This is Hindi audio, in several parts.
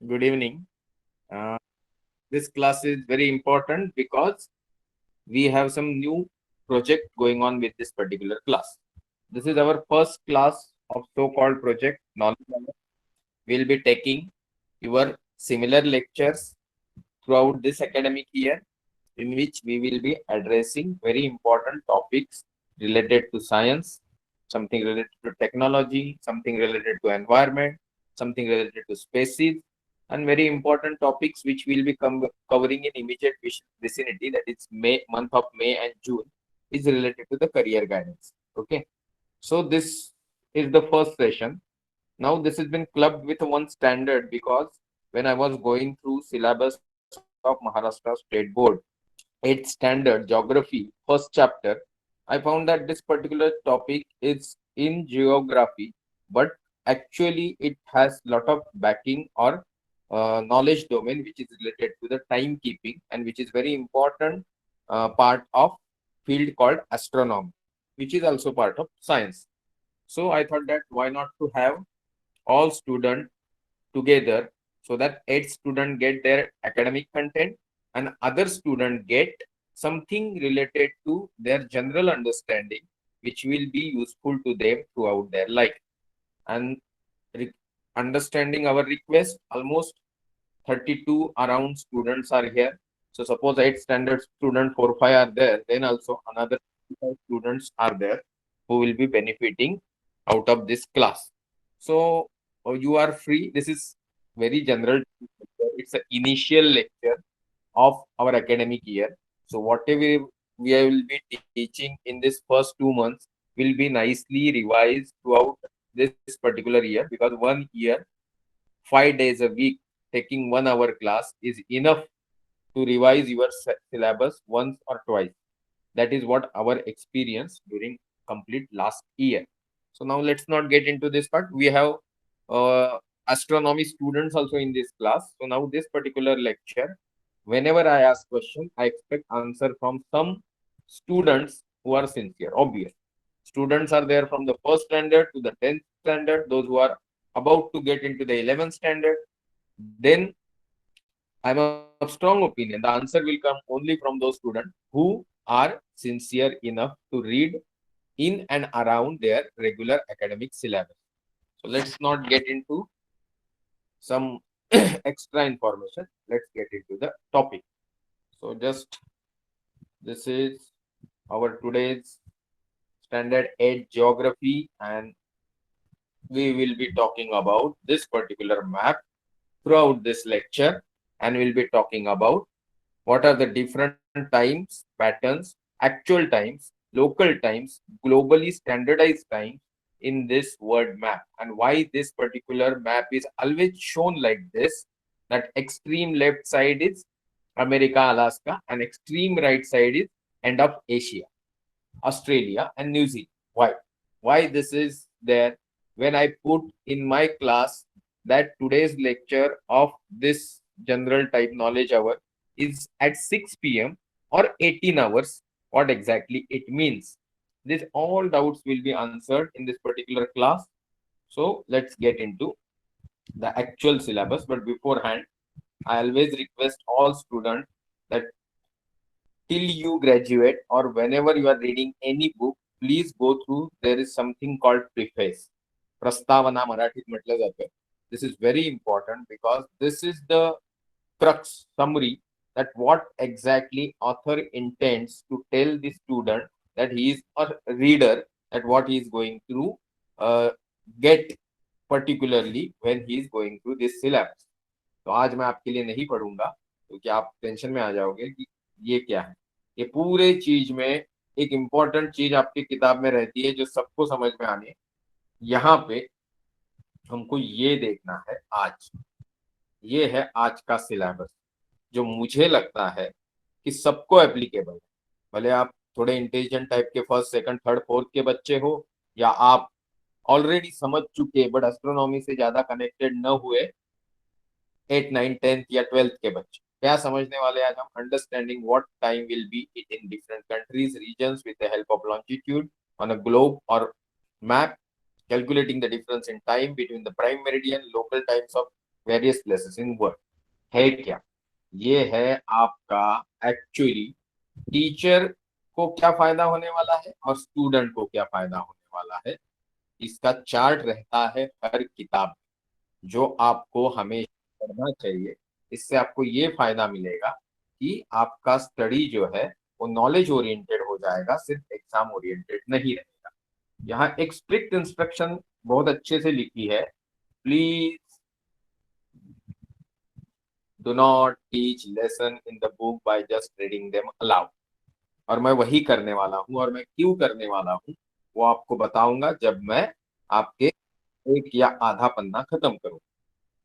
Good evening. Uh, this class is very important because we have some new project going on with this particular class. This is our first class of so-called project knowledge. Hour. We'll be taking your similar lectures throughout this academic year, in which we will be addressing very important topics related to science, something related to technology, something related to environment, something related to species, and very important topics which we'll be covering in immediate vicinity, that is month of May and June, is related to the career guidance. Okay, so this is the first session. Now this has been clubbed with one standard because when I was going through syllabus of Maharashtra State Board, 8th standard geography, first chapter, I found that this particular topic is in geography, but actually it has lot of backing or knowledge domain which is related to the timekeeping, and which is very important part of field called astronomy, which is also part of science. So I thought that why not to have all students together, so that 8 students get their academic content and other students get something related to their general understanding, which will be useful to them throughout their life. And re- understanding our request, almost 32 around students are here. So suppose 8 standard student 4 5 are there, then also another 55 students are there who will be benefiting out of this class. So you are free. This is very general. It's an initial lecture of our academic year. So whatever we will be teaching in this first 2 months will be nicely revised throughout this particular year, because one year, 5 days a week, taking 1 hour class is enough to revise your syllabus once or twice. That is what our experience during complete last year. So now let's not get into this part. We have uh, astronomy students also in this class. So now this particular lecture, whenever I ask question, I expect answer from some students who are sincere. Obvious. Students are there from the first standard to the 10th standard, those who are about to get into the 11th standard. Then I'm of strong opinion the answer will come only from those students who are sincere enough to read in and around their regular academic syllabus. So let's not get into some extra information. Let's get into the topic. So just this is our today's standard 8 geography, and we will be talking about this particular map throughout this lecture, and we'll be talking about what are the different times, patterns, actual times, local times, globally standardized times in this world map, and why this particular map is always shown like this, that extreme left side is America, Alaska, and extreme right side is end of Asia, Australia, and New Zealand. Why? Why this is there? When I put in my class that today's lecture of this general type knowledge hour is at 6 p.m. or 18 hours, what exactly it means. This all doubts will be answered in this particular class. So let's get into the actual syllabus. But beforehand, I always request all students that till you graduate or whenever you are reading any book, please go through. There is something called preface. Prastavana Marathit म्हटलं जातं. This is very important because this is the crux summary that what exactly author intends to tell the student, that he is a reader, that what he is going to uh, get particularly when he is going through this syllabus. तो आज मैं आपके लिए नहीं पढ़ूंगा क्योंकि आप टेंशन में आ जाओगे कि ये क्या है. ये पूरे चीज में एक इम्पोर्टेंट चीज आपकी किताब में रहती है जो सबको समझ में आने. यहाँ पे हमको ये देखना है आज. ये है आज का सिलेबस जो मुझे लगता है कि सबको एप्लीकेबल है. भले आप थोड़े इंटेलिजेंट टाइप के फर्स्ट सेकंड थर्ड फोर्थ के बच्चे हो, या आप ऑलरेडी समझ चुके बट एस्ट्रोनॉमी से ज्यादा कनेक्टेड न हुए 8 9 10th या 12th के बच्चे. क्या समझने वाले आज हम? Understanding what time will be it in different countries regions with the help of longitude on a globe or map, calculating the difference in time between the prime meridian, local times of various places in world है क्या? ये है आपका एक्चुअली टीचर को क्या फायदा होने वाला है और स्टूडेंट को क्या फायदा होने वाला है, इसका चार्ट रहता है हर किताब में, जो आपको हमेशा पढ़ना चाहिए। इससे आपको ये फायदा मिलेगा कि आपका स्टडी जो है वो नॉलेज ओरिएंटेड हो जाएगा, सिर्फ एग्जाम ओरिएंटेड नहीं रहेगा। यहाँ एक स्ट्रिक्ट इंस्ट्रक्शन बहुत अच्छे से लिखी है, please do not teach lesson in the book by just reading them allowed. और मैं वही करने वाला हूँ, और मैं क्यों करने वाला हूँ वो आपको बताऊंगा जब मैं आपके एक या आधा पन्ना खत्म करूँ।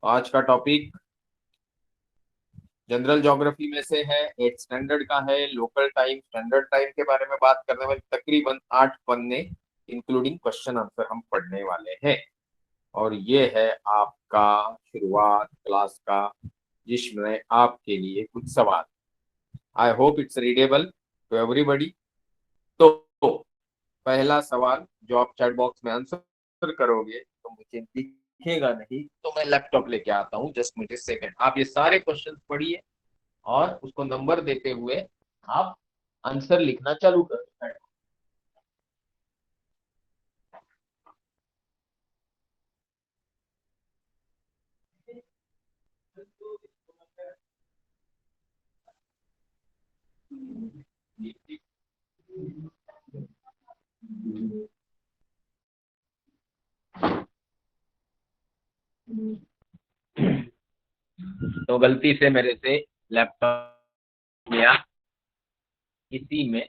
आज का टॉपिक जनरल ज्योग्राफी में से है, 8 स्टैंडर्ड का है, लोकल टाइम स्टैंडर्ड टाइम के बारे में बात करने वाले तकरीबन 8 पन्ने इंक्लूडिंग क्वेश्चन आंसर हम पढ़ने वाले हैं। और ये है आपका शुरुआत क्लास का, जिसमें आपके लिए कुछ सवाल, I hope it's readable to everybody. तो पहला सवाल जो आप चैट बॉक्स में आंसर करोगे तो मुझे दिखेगा नहीं, तो मैं लैपटॉप लेके आता हूँ, जस्ट मुझे सेकंड। आप ये सारे क्वेश्चंस पढ़िए और उसको नंबर देते हुए आप आंसर लिखना चालू करें। तो गलती से मेरे से लैपटॉप गया, इसी में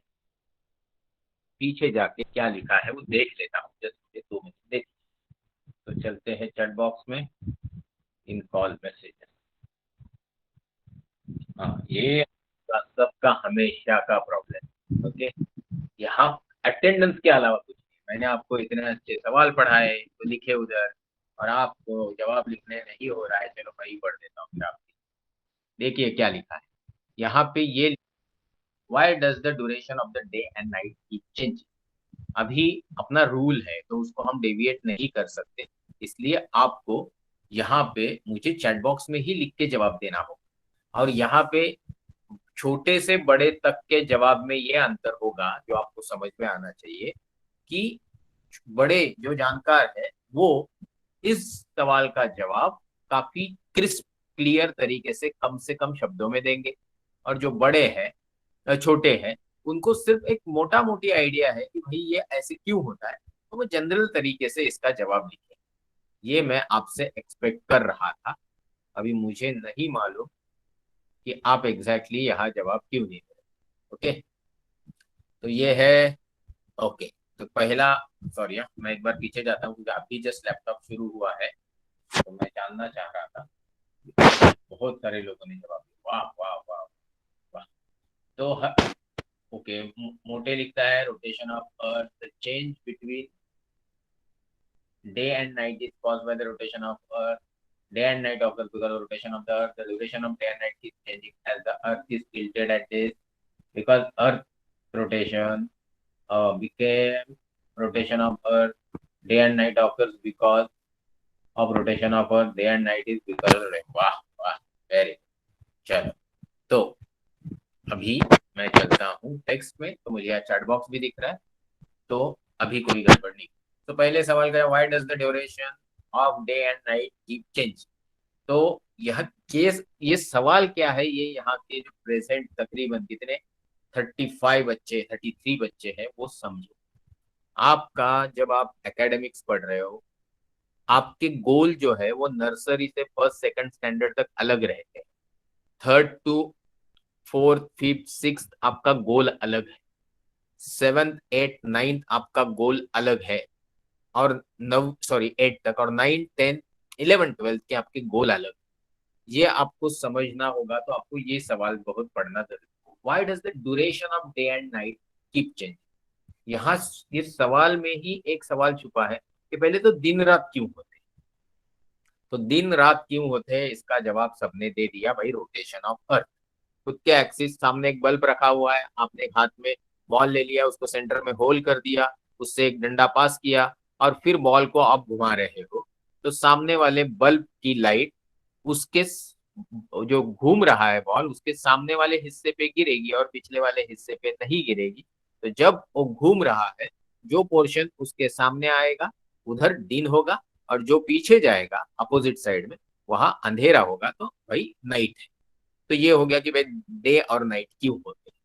पीछे जाके क्या लिखा है वो देख लेता हूँ, जस्ट मुझे 2 मिनट देख। तो चलते हैं चैट बॉक्स में, इन कॉल मैसेज। हाँ, ये सबका हमेशा का प्रॉब्लम। ओके, यहाँ अटेंडेंस के अलावा कुछ नहीं। मैंने आपको इतने अच्छे सवाल पढ़ाए तो लिखे उधर, और आपको जवाब लिखने नहीं हो रहा है। चलो मैं ही पढ़ देता हूँ फिर आपकी। देखिए क्या लिखा है यहाँ पे, ये why does the duration of the day and night keep change. अभी अपना रूल है तो उसको हम डेविएट नहीं कर सकते, इसलिए आपको यहाँ पे मुझे चैट बॉक्स में ही लिख के जवाब देना होगा। और यहाँ पे छोटे से बड़े तक के जवाब में ये अंतर होगा जो आपको समझ में आना चाहिए, कि बड़े जो जानकार है वो इस सवाल का जवाब काफी क्रिस्प क्लियर तरीके से कम शब्दों में देंगे, और जो बड़े हैं छोटे हैं उनको सिर्फ एक मोटा मोटी आइडिया है कि भाई ये ऐसे क्यों होता है, तो वो जनरल तरीके से इसका जवाब लिखे। ये मैं आपसे एक्सपेक्ट कर रहा था। अभी मुझे नहीं मालूम कि आप एग्जैक्टली यहाँ जवाब क्यों नहीं दे रहे। ओके, तो ये है। ओके, तो पहला, सॉरी मैं एक बार पीछे जाता हूँ क्योंकि अभी जस्ट लैपटॉप शुरू हुआ है, तो मैं जानना चाह रहा था। बहुत सारे लोगों ने जवाब दिया, वाह वाह वाह वाह। तो ओके, मोटे लिखता है rotation of earth change between day and night is caused by the rotation of earth. Day and night occurs because of rotation of the earth. The duration of day and night is changing as the earth is tilted at this, because earth rotation became rotation of earth. Day and night occurs because of rotation of earth. Day and night is because of rain. वाह वाह, वेरी। चलो, तो अभी मैं चलता हूँ टेक्स्ट में, तो मुझे यहाँ चैट बॉक्स भी दिख रहा है, तो अभी कोई गड़बड़ नहीं। तो पहले सवाल का, why does the duration of day and night keep change. तो यह केस, ये सवाल क्या है, ये यहाँ के जो प्रेजेंट तकरीबन कितने 35 बच्चे 33 बच्चे हैं वो समझो। आपका जब आप एकेडमिक्स पढ़ रहे हो, आपके गोल जो है वो नर्सरी से फर्स्ट सेकंड स्टैंडर्ड तक अलग रहते हैं। Third to fourth fifth six आपका गोल अलग है, सेवन्थ एट नाइन्थ आपका गोल अलग है, और नव सॉरी 8 तक, और 9 10 11 12 के आपके गोल अलग। ये आपको समझना होगा, तो आपको ये सवाल बहुत पढ़ना जरूरी है। Why does the duration of day and night keep change. यहाँ इस सवाल में ही एक सवाल छुपा है कि पहले तो दिन रात क्यों होते हैं। तो दिन रात क्यों होते हैं इसका जवाब सबने दे दिया, भाई रोटेशन ऑफ अर्थ। खुद के एक्सिस, सामने एक बल्ब रखा हुआ है, आपने एक हाथ में बॉल ले लिया, उसको सेंटर में होल कर दिया, उससे एक डंडा पास किया, और फिर बॉल को आप घुमा रहे हो, तो सामने वाले बल्ब की लाइट उसके जो घूम रहा है बॉल उसके सामने वाले हिस्से पे गिरेगी और पिछले वाले हिस्से पे नहीं गिरेगी। तो जब वो घूम रहा है, जो पोर्शन उसके सामने आएगा उधर दिन होगा, और जो पीछे जाएगा अपोजिट साइड में वहां अंधेरा होगा, तो भाई नाइट है। तो ये हो गया कि भाई डे और नाइट क्यों होते हैं।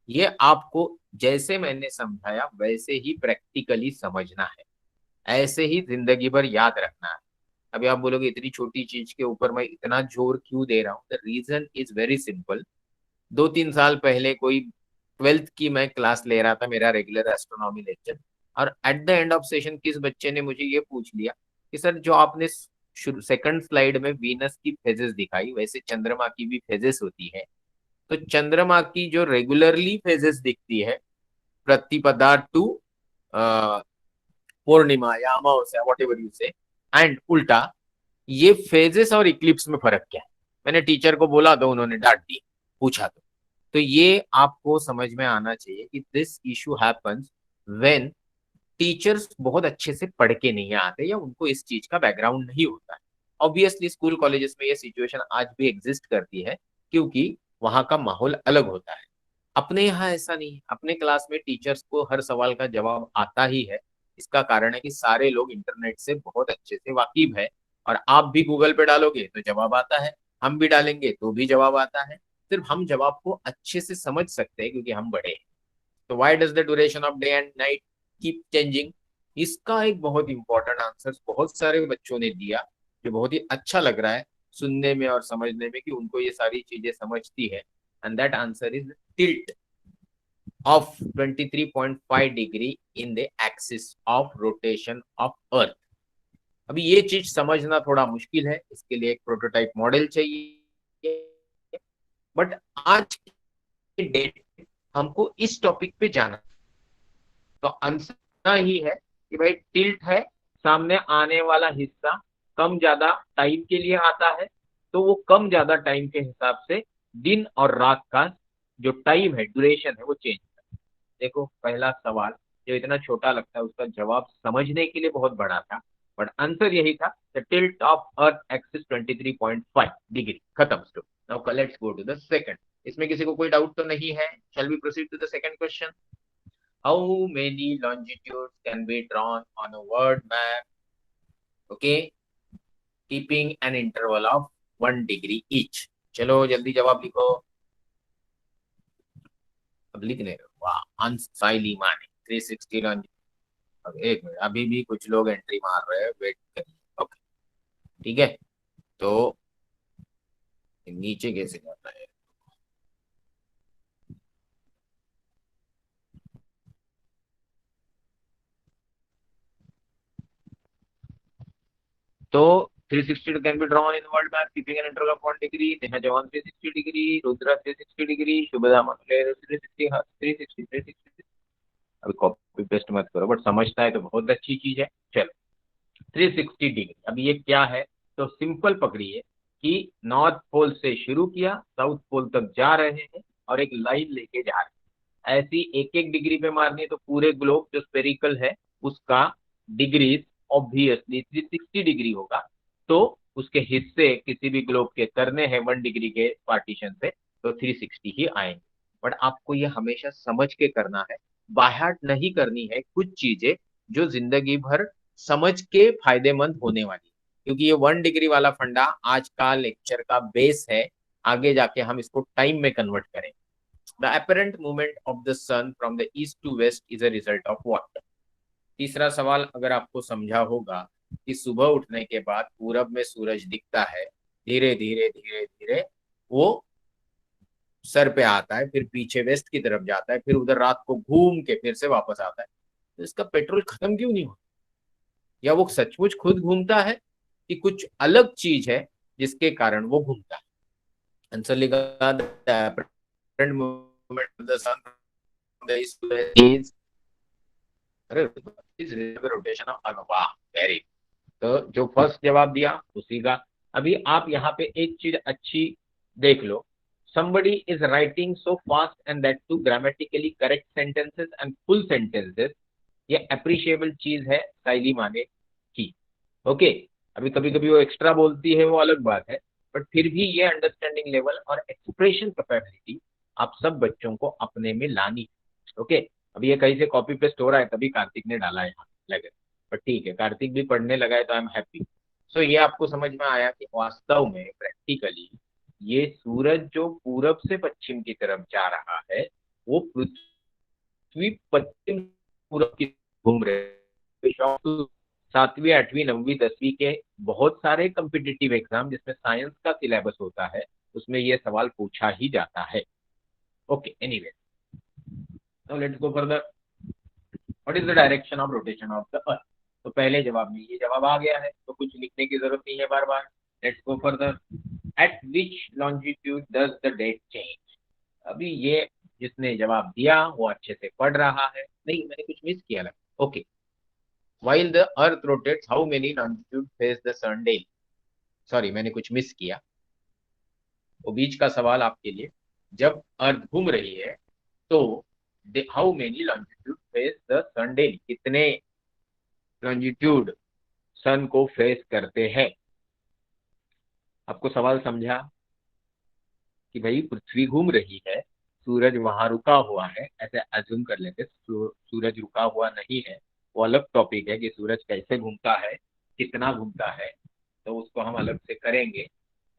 ये आपको जैसे मैंने समझाया वैसे ही प्रैक्टिकली समझना है, ऐसे ही जिंदगी भर याद रखना है। अभी आप बोलोगे इतनी छोटी चीज के ऊपर मैं इतना जोर क्यों दे रहा हूँ? The reason is very simple. 2-3 साल पहले कोई 12th की मैं क्लास ले रहा था, मेरा रेगुलर एस्ट्रोनॉमी लेक्चर, और at the end of session किस बच्चे ने मुझे ये पूछ लिया कि सर जो आपने सेकंड स्लाइड में वीनस की फेजेस दिखाई, वैसे चंद्रमा की भी फेजेस होती है। तो चंद्रमा की जो रेगुलरली फेजेस दिखती है, प्रतिपदा टू पूर्णिमा या अमावस्या, वॉट एवर यू से, एंड उल्टा, ये फेजेस और इक्लिप्स में फर्क क्या है? मैंने टीचर को बोला तो उन्होंने डांट दी, पूछा तो ये आपको समझ में आना चाहिए कि this issue happens when teachers बहुत अच्छे से पढ़ के नहीं आते या उनको इस चीज का बैकग्राउंड नहीं होता है। ऑब्वियसली स्कूल कॉलेजेस में ये सिचुएशन आज भी एग्जिस्ट करती है, क्योंकि वहां का माहौल अलग होता है। अपने यहाँ ऐसा नहीं है, अपने क्लास में टीचर्स को हर सवाल का जवाब आता ही है। इसका कारण है कि सारे लोग इंटरनेट से बहुत अच्छे से वाकिफ है, और आप भी गूगल पे डालोगे तो जवाब आता है, हम भी डालेंगे तो भी जवाब आता है। सिर्फ हम जवाब को अच्छे से समझ सकते हैं क्योंकि हम बड़े हैं। तो why does the duration of day and night keep changing? इसका एक बहुत इंपॉर्टेंट आंसर बहुत सारे बच्चों ने दिया, जो बहुत ही अच्छा लग रहा है सुनने में और समझने में कि उनको ये सारी चीजें समझती है। And that answer is tilt of 23.5 degree in the axis of rotation of earth. अभी ये चीज समझना थोड़ा मुश्किल है, इसके लिए एक प्रोटोटाइप मॉडल चाहिए। बट आज के डेट हमको इस टॉपिक पे जाना, तो आंसर ही है कि भाई टिल्ट है, सामने आने वाला हिस्सा कम ज्यादा टाइम के लिए आता है, तो वो कम ज्यादा टाइम के हिसाब से दिन और रात का जो टाइम है, ड्यूरेशन है, वो चेंज। देखो पहला सवाल जो इतना छोटा लगता है उसका जवाब समझने के लिए बहुत बड़ा था, बट आंसर यही था, the tilt of earth axis 23.5 degree. खत्म story. Now let's go to the second. इसमें किसी को कोई डाउट तो नहीं है? Shall we proceed to the second question? How many longitudes can be drawn on a world map, okay, keeping an interval of 1 degree each? चलो जल्दी जवाब लिखो। अब लिख ले रहे हो? वाह, अंसाइली माने 360 लॉन्जिट्यूड। अब एक मिनट, अभी भी कुछ लोग एंट्री मार रहे हैं, वेट करिए। ओके, ठीक है। तो नीचे कैसे जाता है? तो 360 can be drawn in world map keeping an interval of 1 degree. Neha जवान 360 डिग्री, रुद्रा 360 डिग्री, शुभदा 360, 360, 360। अभी कॉपी पेस्ट मत करो, बट समझता है तो बहुत अच्छी चीज है। चलो 360 डिग्री, अभी ये क्या है? तो सिंपल पकड़िए कि नॉर्थ पोल से शुरू किया, साउथ पोल तक जा रहे हैं और एक लाइन लेके जा रहे हैं। ऐसी एक एक डिग्री पे मारनी है तो पूरे ग्लोब जो स्पेरिकल है उसका डिग्री ऑब्वियसली 360 डिग्री होगा। तो उसके हिस्से किसी भी ग्लोब के करने हैं 1 डिग्री के पार्टीशन से, तो 360 ही आएंगे। बट आपको ये हमेशा समझ के करना है, बाहर नहीं करनी है कुछ चीजें जो जिंदगी भर समझ के फायदेमंद होने वाली, क्योंकि ये 1 डिग्री वाला फंडा आज का लेक्चर का बेस है। आगे जाके हम इसको टाइम में कन्वर्ट करें। The apparent movement of the sun from the east to west is a result of what? तीसरा सवाल अगर आपको समझा होगा कि सुबह उठने के बाद पूरब में सूरज दिखता है, धीरे धीरे धीरे धीरे वो सर पे आता है, फिर पीछे वेस्ट की तरफ जाता है, फिर उधर रात को घूम के फिर से वापस आता है। तो इसका पेट्रोल खत्म क्यों नहीं होता? या वो सचमुच खुद घूमता है कि कुछ अलग चीज है जिसके कारण वो घूमता है? आंसर लिखा, रोटेशन ऑफ अर्थ। वाह, वेरी। तो जो फर्स्ट जवाब दिया उसी का। अभी आप यहाँ पे एक चीज अच्छी देख लो, somebody is writing so fast and that too grammatically correct sentences and full sentences, ये अप्रिशिएबल चीज है साइली माने की। ओके, अभी कभी कभी वो एक्स्ट्रा बोलती है, वो अलग बात है, बट फिर भी ये अंडरस्टैंडिंग लेवल और एक्सप्रेशन कैपेबिलिटी आप सब बच्चों को अपने में लानी। ओके, अभी ये कहीं से कॉपी पेस्ट हो रहा है तभी कार्तिक ने डाला है यहाँ लगे, बट ठीक है, कार्तिक भी पढ़ने लगा है तो आई एम हैप्पी। सो ये आपको समझ में आया कि वास्तव में प्रैक्टिकली ये सूरज जो पूरब से पश्चिम की तरफ जा रहा है, वो पृथ्वी पश्चिम पूरब की घूम रहे हैं। सातवीं आठवीं नौवीं दसवीं के बहुत सारे कम्पिटिटिव एग्जाम जिसमें साइंस का सिलेबस होता है उसमें ये सवाल पूछा ही जाता है। Okay, anyway, now let's go further. What is the direction of rotation of the अर्थ? तो पहले जवाब में ये जवाब आ गया है तो कुछ लिखने की जरूरत नहीं है बार बार। Let's go further. At which longitude does the date change? अभी ये जिसने जवाब दिया वो अच्छे से पढ़ रहा है, नहीं मैंने कुछ मिस किया लगा। Okay, while the earth rotates how many longitude face the sun daily? Sorry मैंने कुछ मिस किया, वो बीच का सवाल आपके लिए। जब अर्थ घूम रही है तो how many longitude face the sun daily, कितने लॉन्जिट्यूड सन को फेस करते हैं? आपको सवाल समझा कि भाई पृथ्वी घूम रही है, सूरज वहां रुका हुआ है, ऐसे अज्यूम कर लेते सूरज रुका हुआ नहीं है, वो अलग टॉपिक है कि सूरज कैसे घूमता है, कितना घूमता है, तो उसको हम अलग से करेंगे।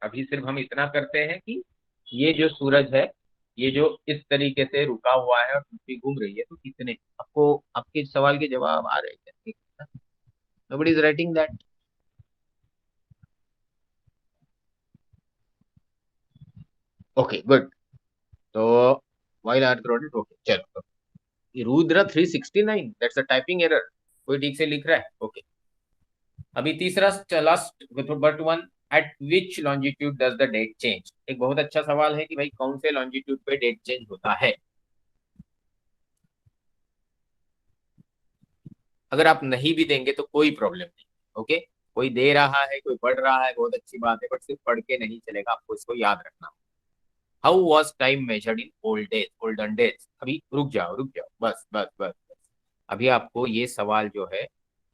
अभी सिर्फ हम इतना करते हैं कि ये जो सूरज है, ये जो इस तरीके से रुका हुआ है और पृथ्वी घूम रही है, तो कितने, आपको आपके सवाल के जवाब आ रहे हैं? Nobody is writing that. Okay good. तो वाइल अर्थ रोटेट, ओके चलो, Rudra 369, that's a typing error, कोई ठीक से लिख रहा है? ओके, अभी तीसरा last but one, at which longitude does the date change? एक बहुत अच्छा सवाल है कि भाई कौन से लॉन्जिट्यूड पे डेट चेंज होता है। अगर आप नहीं भी देंगे तो कोई प्रॉब्लम नहीं। ओके, कोई दे रहा है, कोई पढ़ रहा है, बहुत अच्छी बात है, बट सिर्फ पढ़ के नहीं चलेगा, आपको इसको याद रखना। How was time measured in old days, olden days? अभी रुक जाओ रुक जाओ, बस बस बस बस। अभी आपको ये सवाल जो है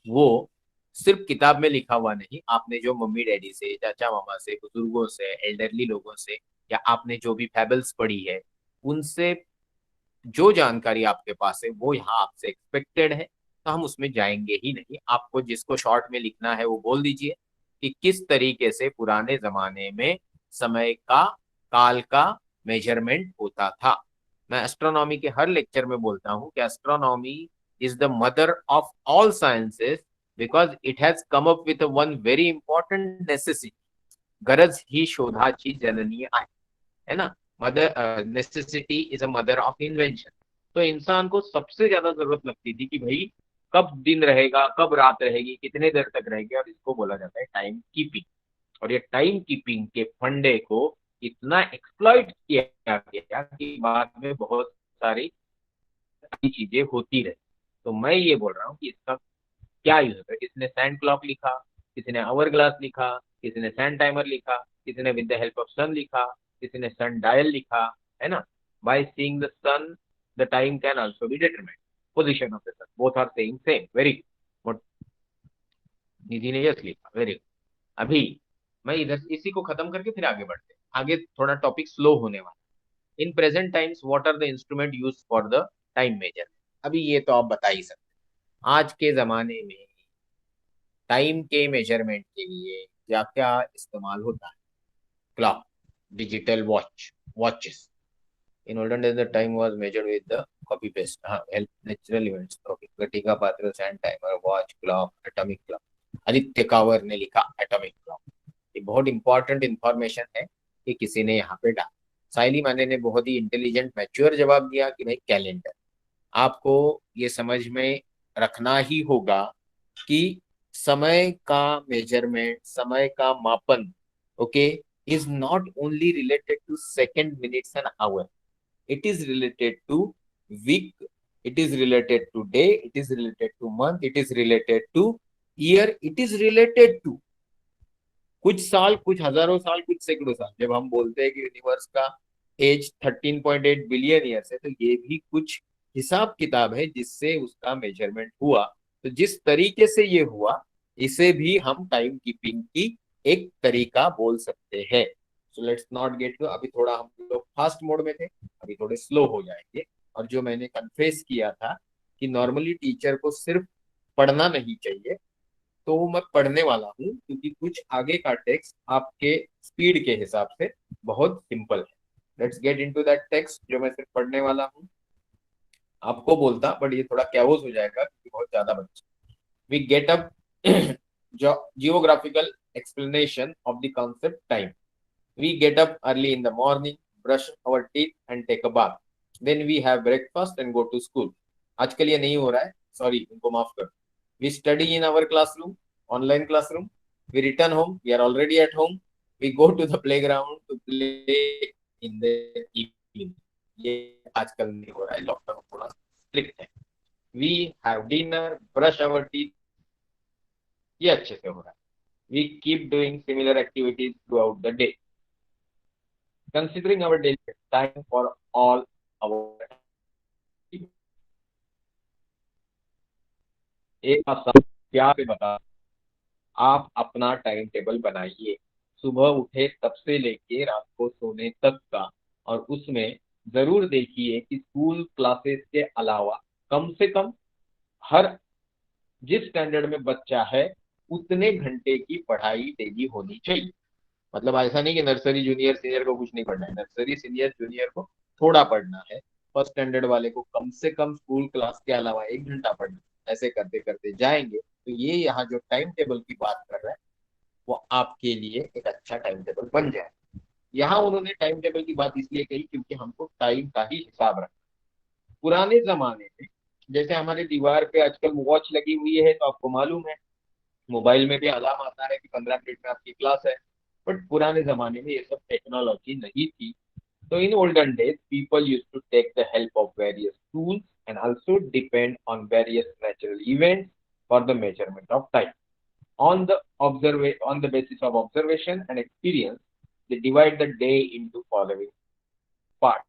वो सिर्फ किताब में लिखा हुआ नहीं, आपने जो मम्मी डैडी से, चाचा मामा से, बुजुर्गों से, एल्डरली लोगों से, या आपने जो भी फैबल्स पढ़ी है उनसे जो जानकारी आपके पास है वो यहाँ आपसे एक्सपेक्टेड है, तो हम उसमें जाएंगे ही नहीं। आपको जिसको शॉर्ट में लिखना है वो बोल दीजिए कि किस तरीके से पुराने जमाने में समय का, काल का मेजरमेंट होता था। मैं एस्ट्रोनॉमी के हर लेक्चर में बोलता हूँ कि astronomy is the mother of all sciences because it has come up with one very important necessity. गरज ही शोधाची जननी है ना, mother necessity is a mother of invention. तो इंसान को सबसे ज्यादा जरूरत लगती थी कि भाई कब दिन रहेगा, कब रात रहेगी, कितने देर तक रहेगी, और इसको बोला जाता है टाइम कीपिंग। और ये टाइम कीपिंग के फंडे को इतना एक्सप्लॉइट किया गया कि बाद में बहुत सारी चीजें होती रही। तो मैं ये बोल रहा हूँ कि इसका क्या यूज है? किसी ने सैंड क्लॉक लिखा, किसी ने आवर ग्लास लिखा, किसी ने सैंड टाइमर लिखा, किसी ने with the help of sun लिखा, किसी ने सन डायल लिखा, है ना। By seeing the sun the time can also be determined, position of the sun, both are saying same, very good. Nidhi ने यस लिखा, वेरी गुड। अभी मैं इधर इसी को खत्म करके फिर आगे बढ़ते हैं, आगे थोड़ा टॉपिक स्लो होने वाला। In present times what are the instrument use for the time measure? अभी ये तो आप बता ही सकते हैं। आज के जमाने में टाइम के मेजरमेंट के लिए क्या क्या इस्तेमाल होता है? Clock, digital watches. In olden days the time was measured with the copy paste, हाँ हेल्प नेचुरल इवेंट्स। ओके, घटिका पात्र, sand timer, watch, clock, atomic clock. Aditya Kawar ने लिखा एटॉमिक क्लॉक। ये बहुत इंपॉर्टेंट इंफॉर्मेशन है कि किसी ने यहाँ पे डाला। साइली माने ने बहुत ही इंटेलिजेंट मैच्योर जवाब दिया कि भाई कैलेंडर। आपको ये समझ में रखना ही होगा कि समय का मेजरमेंट, समय का मापन, okay, is not only related to second, minutes and hour. It is related to week, it is related to day, it is related to month, it is related to year, it is related to कुछ साल, कुछ हजारों साल, कुछ सैकड़ों साल। जब हम बोलते हैं कि यूनिवर्स का एज 13.8 बिलियन ईयर्स है, तो ये भी कुछ हिसाब किताब है जिससे उसका मेजरमेंट हुआ। तो जिस तरीके से ये हुआ, इसे भी हम टाइम कीपिंग की एक तरीका बोल सकते हैं। So let's not get to, अभी थोड़ा हम लोग फास्ट मोड में थे, अभी थोड़े स्लो हो जाएंगे। और जो मैंने कन्फेस किया था कि नॉर्मली टीचर को सिर्फ पढ़ना नहीं चाहिए, तो वो मैं पढ़ने वाला हूँ, क्योंकि कुछ आगे का टेक्स्ट आपके स्पीड के हिसाब से बहुत सिंपल है। Let's get into that text जो मैं सिर्फ पढ़ने वाला हूँ। आपको बोलता बट ये थोड़ा कैओस हो जाएगा क्योंकि बहुत ज्यादा बच्चे। We get up geographical explanation of the concept time. We get up early in the morning, brush our teeth and take a bath. Then we have breakfast and go to school. आजकल ये नहीं हो रहा है, सॉरी, इनको माफ कर। We study in our classroom, online classroom. We return home. We are already at home. We go to the playground to play in the evening. ये आजकल नहीं हो रहा है, लॉकडाउन थोड़ा स्ट्रिक्ट है। We have dinner, brush our teeth. ये अच्छे से हो रहा है। We keep doing similar activities throughout the day, considering our daily time for all our activities. एक बात सब प्यार से बता, आप अपना टाइम टेबल बनाइए, सुबह उठे तब से लेके रात को सोने तक का। और उसमें जरूर देखिए कि स्कूल क्लासेस के अलावा कम से कम हर जिस स्टैंडर्ड में बच्चा है उतने घंटे की पढ़ाई डेली होनी चाहिए। मतलब ऐसा नहीं कि नर्सरी जूनियर सीनियर को कुछ नहीं पढ़ना है, नर्सरी सीनियर जूनियर को थोड़ा पढ़ना है, फर्स्ट स्टैंडर्ड वाले को कम से कम स्कूल क्लास के अलावा 1 घंटा पढ़ना है। ऐसे करते करते जाएंगे तो ये यहाँ जो टाइम टेबल की बात कर रहा है वो आपके लिए एक अच्छा टाइम टेबल बन जाए। यहाँ उन्होंने टाइम टेबल की बात इसलिए कही क्योंकि हमको टाइम का ही हिसाब रखना। पुराने जमाने में जैसे हमारे दीवार पे आजकल वॉच लगी हुई है तो आपको मालूम है, मोबाइल में भी अलार्म आता है कि 15 मिनट में आपकी क्लास है। बट पुराने जमाने में ये सब टेक्नोलॉजी नहीं थी। So in olden days, people used to take the help of various tools and also depend on various natural events for the measurement of time. On the basis of observation and experience, they divide the day into following parts: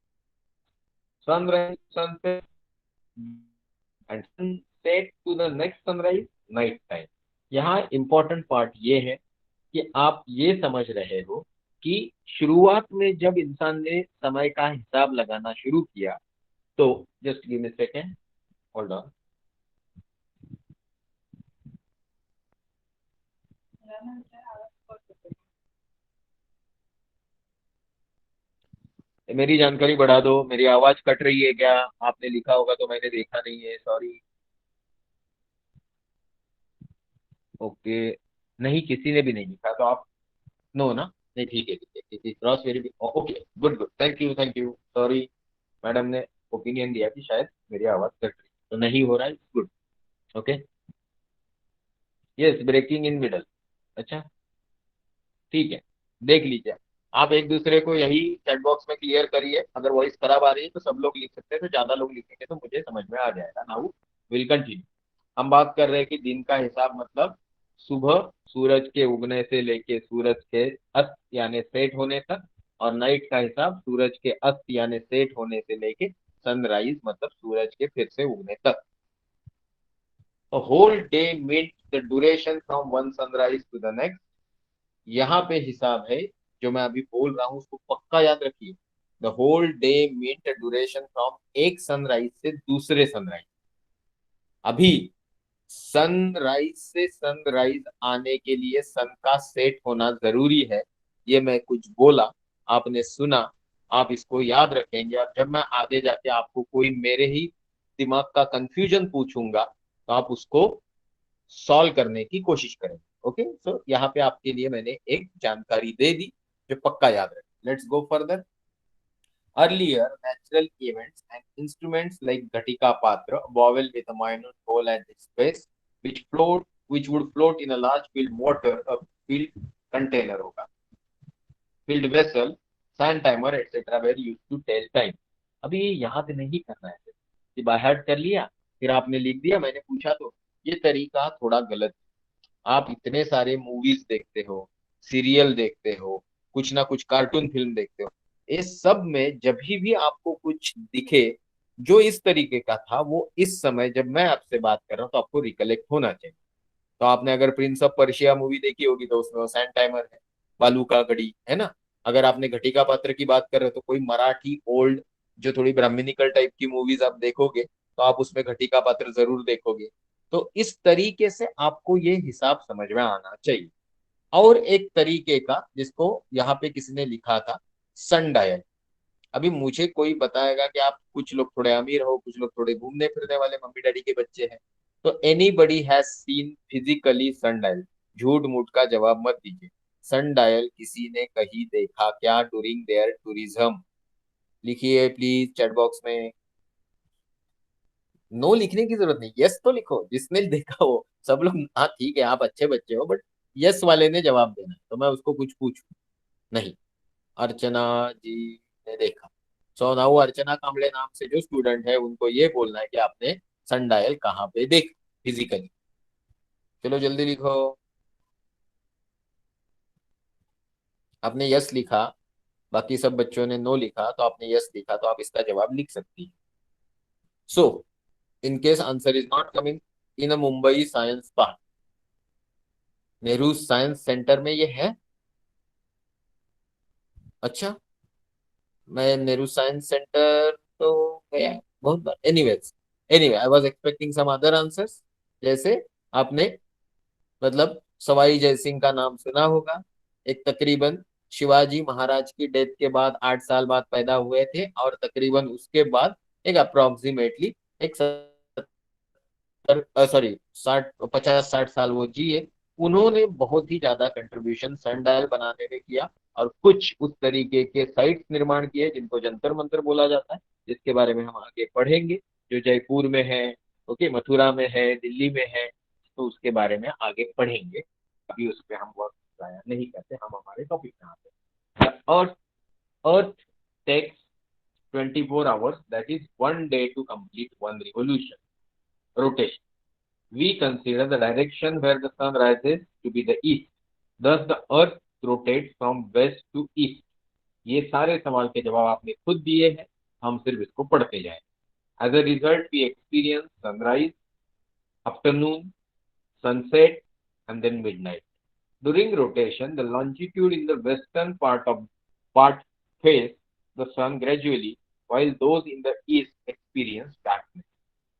sunrise, sunset, and sunset to the next sunrise, night time. यहाँ important part ये है कि आप ये समझ रहे हो कि शुरुआत में जब इंसान ने समय का हिसाब लगाना शुरू किया, तो just give me second, hold on. मेरी जानकारी बढ़ा दो, मेरी आवाज कट रही है क्या? आपने लिखा होगा तो मैंने देखा नहीं है, सॉरी। ओके, नहीं किसी ने भी नहीं लिखा तो आप नो ना? नहीं ठीक है, ठीक है, ठीक है, cross very, okay, good good, thank you, thank you, sorry. Madam ने ओपिनियन दिया कि शायद मेरी आवाज कट रही है, तो नहीं हो रहा है, good, okay. Yes, breaking in middle. अच्छा, ठीक है, देख लीजिए। आप एक दूसरे को यही चैट बॉक्स में क्लियर करिए, अगर वॉइस खराब आ रही है तो सब लोग लिख सकते हैं, तो ज्यादा लोग लिखेंगे तो मुझे समझ में आ जाएगा। Now will continue. हम बात कर रहे हैं कि दिन का हिसाब मतलब सुबह सूरज के उगने से लेके सूरज के अस्त यानी सेट होने तक, और नाइट का हिसाब सूरज के अस्त यानी सेट होने से लेके सनराइज मतलब सूरज के फिर से उगने तक। A whole day means the duration from one sunrise to the next। यहाँ पे हिसाब है जो मैं अभी बोल रहा हूँ उसको पक्का याद रखिए। The whole day mean the duration from एक सनराइज से दूसरे सनराइज। अभी सनराइज से सनराइज आने के लिए सन का सेट होना जरूरी है। ये मैं कुछ बोला, आपने सुना, आप इसको याद रखेंगे। अब जब मैं आगे जाके आपको कोई मेरे ही दिमाग का कंफ्यूजन पूछूंगा तो आप उसको सॉल्व करने की कोशिश करेंगे। ओके, सो यहाँ पे आपके लिए मैंने एक जानकारी दे दी जो पक्का याद रखें। Let's go further. Earlier, natural events and instruments like Ghatika Patra, bowel with a minute hole at its base, which would float in a large filled water, a filled container होगा, filled vessel, sand timer, etc. were used to tell time। अभी ये याद नहीं करना है, ये बाय हार्ट कर लिया फिर आपने लिख दिया, मैंने पूछा तो। ये तरीका थोड़ा गलत है। आप इतने सारे मूवीज देखते हो, सीरियल देखते हो, कुछ ना कुछ कार्टून फिल्म देखते हो, इस सब में जब भी आपको कुछ दिखे जो इस तरीके का था, वो इस समय जब मैं आपसे बात कर रहा हूँ तो आपको रिकलेक्ट होना चाहिए। तो आपने अगर प्रिंस ऑफ पर्शिया मूवी देखी होगी तो उसमें वो सैंड टाइमर है, बालू का घड़ी है ना। अगर आपने घटिका पात्र की बात कर रहे हो तो कोई मराठी ओल्ड जो थोड़ी ब्राह्मणिकल टाइप की मूवीज आप देखोगे तो आप उसमें घटिका पात्र जरूर देखोगे। तो इस तरीके से आपको ये हिसाब समझ में आना चाहिए। और एक तरीके का जिसको यहाँ पे किसी ने लिखा था, सन डायल। अभी मुझे कोई बताएगा कि आप कुछ लोग थोड़े अमीर हो, कुछ लोग थोड़े घूमने फिरने वाले मम्मी डैडी के बच्चे हैं, तो anybody has seen physically sundial. झूठ मूठ का जवाब मत दीजिए। सन डायल किसी ने कहीं देखा क्या डूरिंग देयर टूरिज्म? लिखिए प्लीज चैट बॉक्स में। नो लिखने की जरूरत नहीं, यस तो लिखो, जिसने देखा हो। सब लोग हाँ ठीक है आप अच्छे बच्चे हो, बट यस वाले ने जवाब देना है, तो मैं उसको कुछ पूछूं नहीं। अर्चना जी ने देखा। सो नाउ अर्चना कांबळे नाम से जो स्टूडेंट है उनको ये बोलना है कि आपने सनडायल कहाँ पे देख फिजिकली। चलो जल्दी लिखो। आपने यस लिखा, बाकी सब बच्चों ने नो लिखा, तो आपने यस लिखा तो आप इसका जवाब लिख सकती हैं। So in case answer is not coming in a Mumbai science park, Nehru science centre में ये है। अच्छा, मैं नेहरू साइंस सेंटर तो गया बहुत बार। Anyways, anyway I was expecting some other answers. जैसे आपने मतलब सवाई जयसिंह का नाम सुना होगा, एक तकरीबन शिवाजी महाराज की डेथ के बाद 8 साल बाद पैदा हुए थे, और तकरीबन उसके बाद एक अप्रोक्सीमेटली एक सॉरी 60 50 60 साल वो जिए। उन्होंने बहुत ही ज्यादा कंट्रीब्यूशन सनडायल बनाने में किया, और कुछ उस तरीके के साइट्स निर्माण किए जिनको जंतर मंतर बोला जाता है, जिसके बारे में हम आगे पढ़ेंगे, जो जयपुर में है, ओके, मथुरा में है, दिल्ली में है। तो उसके बारे में आगे पढ़ेंगे, अभी उस पर हम वक्त जाया नहीं करते, हम हमारे टॉपिक में आते हैं। अर्थ अर्थ takes 24 hours, that is 1 day to complete one revolution, rotation. We consider the direction where the sun rises to be the east. Thus, the earth rotates from west to east. ये सारे सवाल के जवाब आपने खुद दिए हैं, हम सिर्फ इसको पढ़ते जाएं। As a result, we experience sunrise, afternoon, sunset, and then midnight. During rotation, the longitude in the western part face the sun gradually, while those in the east experience darkness.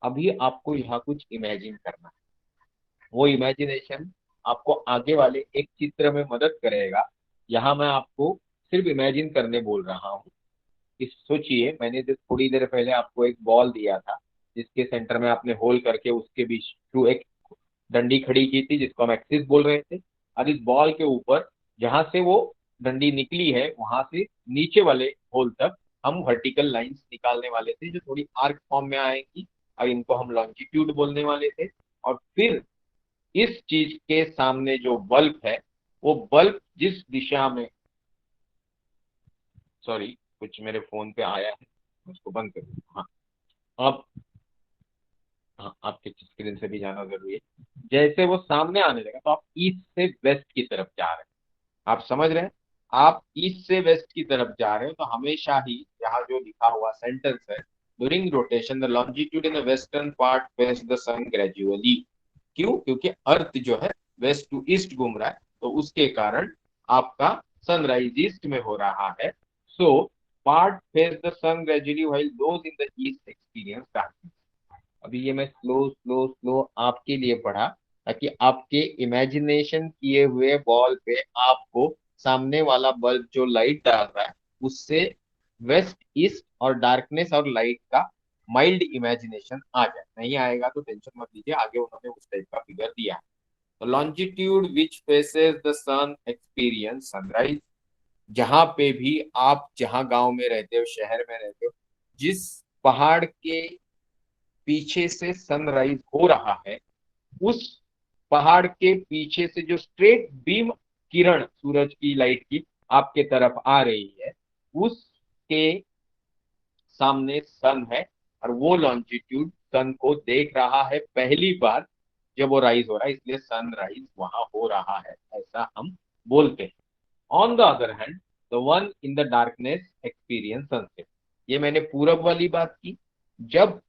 अभी आपको यहाँ कुछ इमेजिन करना है। वो इमेजिनेशन आपको आगे वाले एक चित्र में मदद करेगा। यहाँ मैं आपको सिर्फ इमेजिन करने बोल रहा हूँ। इस सोचिए, मैंने जो थोड़ी देर पहले आपको एक बॉल दिया था, जिसके सेंटर में आपने होल करके उसके बीच थ्रू एक डंडी खड़ी की थी जिसको हम एक्सिस बोल रहे थे। और इस बॉल के ऊपर जहां से वो डंडी निकली है वहां से नीचे वाले होल तक हम वर्टिकल लाइंस निकालने वाले थे जो थोड़ी आर्क फॉर्म में आएंगी, और इनको हम लॉन्जिट्यूड बोलने वाले थे। और फिर इस चीज के सामने जो बल्ब है, वो बल्ब जिस दिशा में, सॉरी कुछ मेरे फोन पे आया है, उसको बंद कर दूं। हाँ, अब हाँ, आपके स्क्रीन से भी जाना जरूरी है। जैसे वो सामने आने लगा तो आप ईस्ट से वेस्ट की तरफ जा रहे हैं, आप समझ रहे हैं। आप ईस्ट से वेस्ट की तरफ जा रहे हो तो हमेशा ही यहाँ जो लिखा हुआ सेंटेंस है, during rotation the longitude in the western part face the sun gradually. क्यों? क्योंकि अर्थ जो है वेस्ट टू ईस्ट घूम रहा है, तो उसके कारण आपका सनराइज ईस्ट में हो रहा है। So part face the sun gradually while those in the east experience darkness. अभी ये मैं स्लो स्लो स्लो आपके लिए पढ़ा, ताकि आपके इमेजिनेशन किए हुए बॉल पे आपको सामने वाला बल्ब जो लाइट डाल रहा है उससे वेस्ट ईस्ट और डार्कनेस और लाइट का माइल्ड इमेजिनेशन आ जाए। नहीं आएगा तो टेंशन मत लीजिए, आगे उन्होंने उस टाइप का फिगर दिया है। तो longitude which faces the sun experience sunrise. जहां पे भी आप, जहां गांव में रहते हो, शहर में रहते हो, जिस पहाड़ के पीछे से सनराइज हो रहा है, उस पहाड़ के पीछे से जो स्ट्रेट बीम किरण सूरज की लाइट की आपके तरफ आ रही है, उसके सामने सन है, और वो लॉन्जिट्यूड सन को देख रहा है पहली बार जब वो राइज हो रहा है, इसलिए सनराइज वहां हो रहा है, ऐसा हम बोलते हैं। On the other hand the one in the darkness experience sunset. ये मैंने पूरब वाली बात की। जब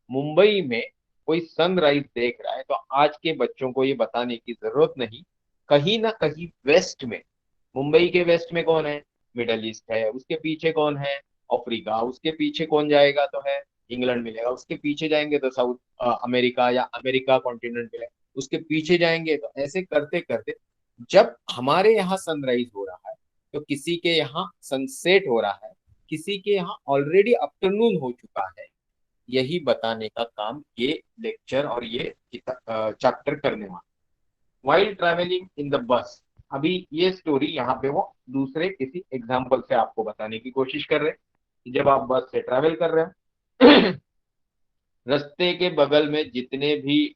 मुंबई में कोई सनराइज देख रहा है तो आज के बच्चों को ये बताने की जरूरत नहीं, कहीं ना कहीं वेस्ट में, मुंबई के वेस्ट में कौन है, मिडल ईस्ट है, उसके पीछे कौन है, अफ्रीका, उसके पीछे कौन जाएगा तो है इंग्लैंड मिलेगा, उसके पीछे जाएंगे तो साउथ अमेरिका या अमेरिका कॉन्टिनेंट मिलेगा, उसके पीछे जाएंगे तो ऐसे करते करते जब हमारे यहाँ सनराइज हो रहा है तो किसी के यहाँ सनसेट हो रहा है, किसी के यहाँ ऑलरेडी आफ्टरनून हो चुका है। यही बताने का काम ये लेक्चर और ये चैप्टर करने वाला। While travelling in the bus, अभी ये स्टोरी यहाँ पे वो दूसरे किसी एग्जाम्पल से आपको बताने की कोशिश कर रहे हैं कि जब आप बस से ट्रेवल कर रहे हो रास्ते के बगल में जितने भी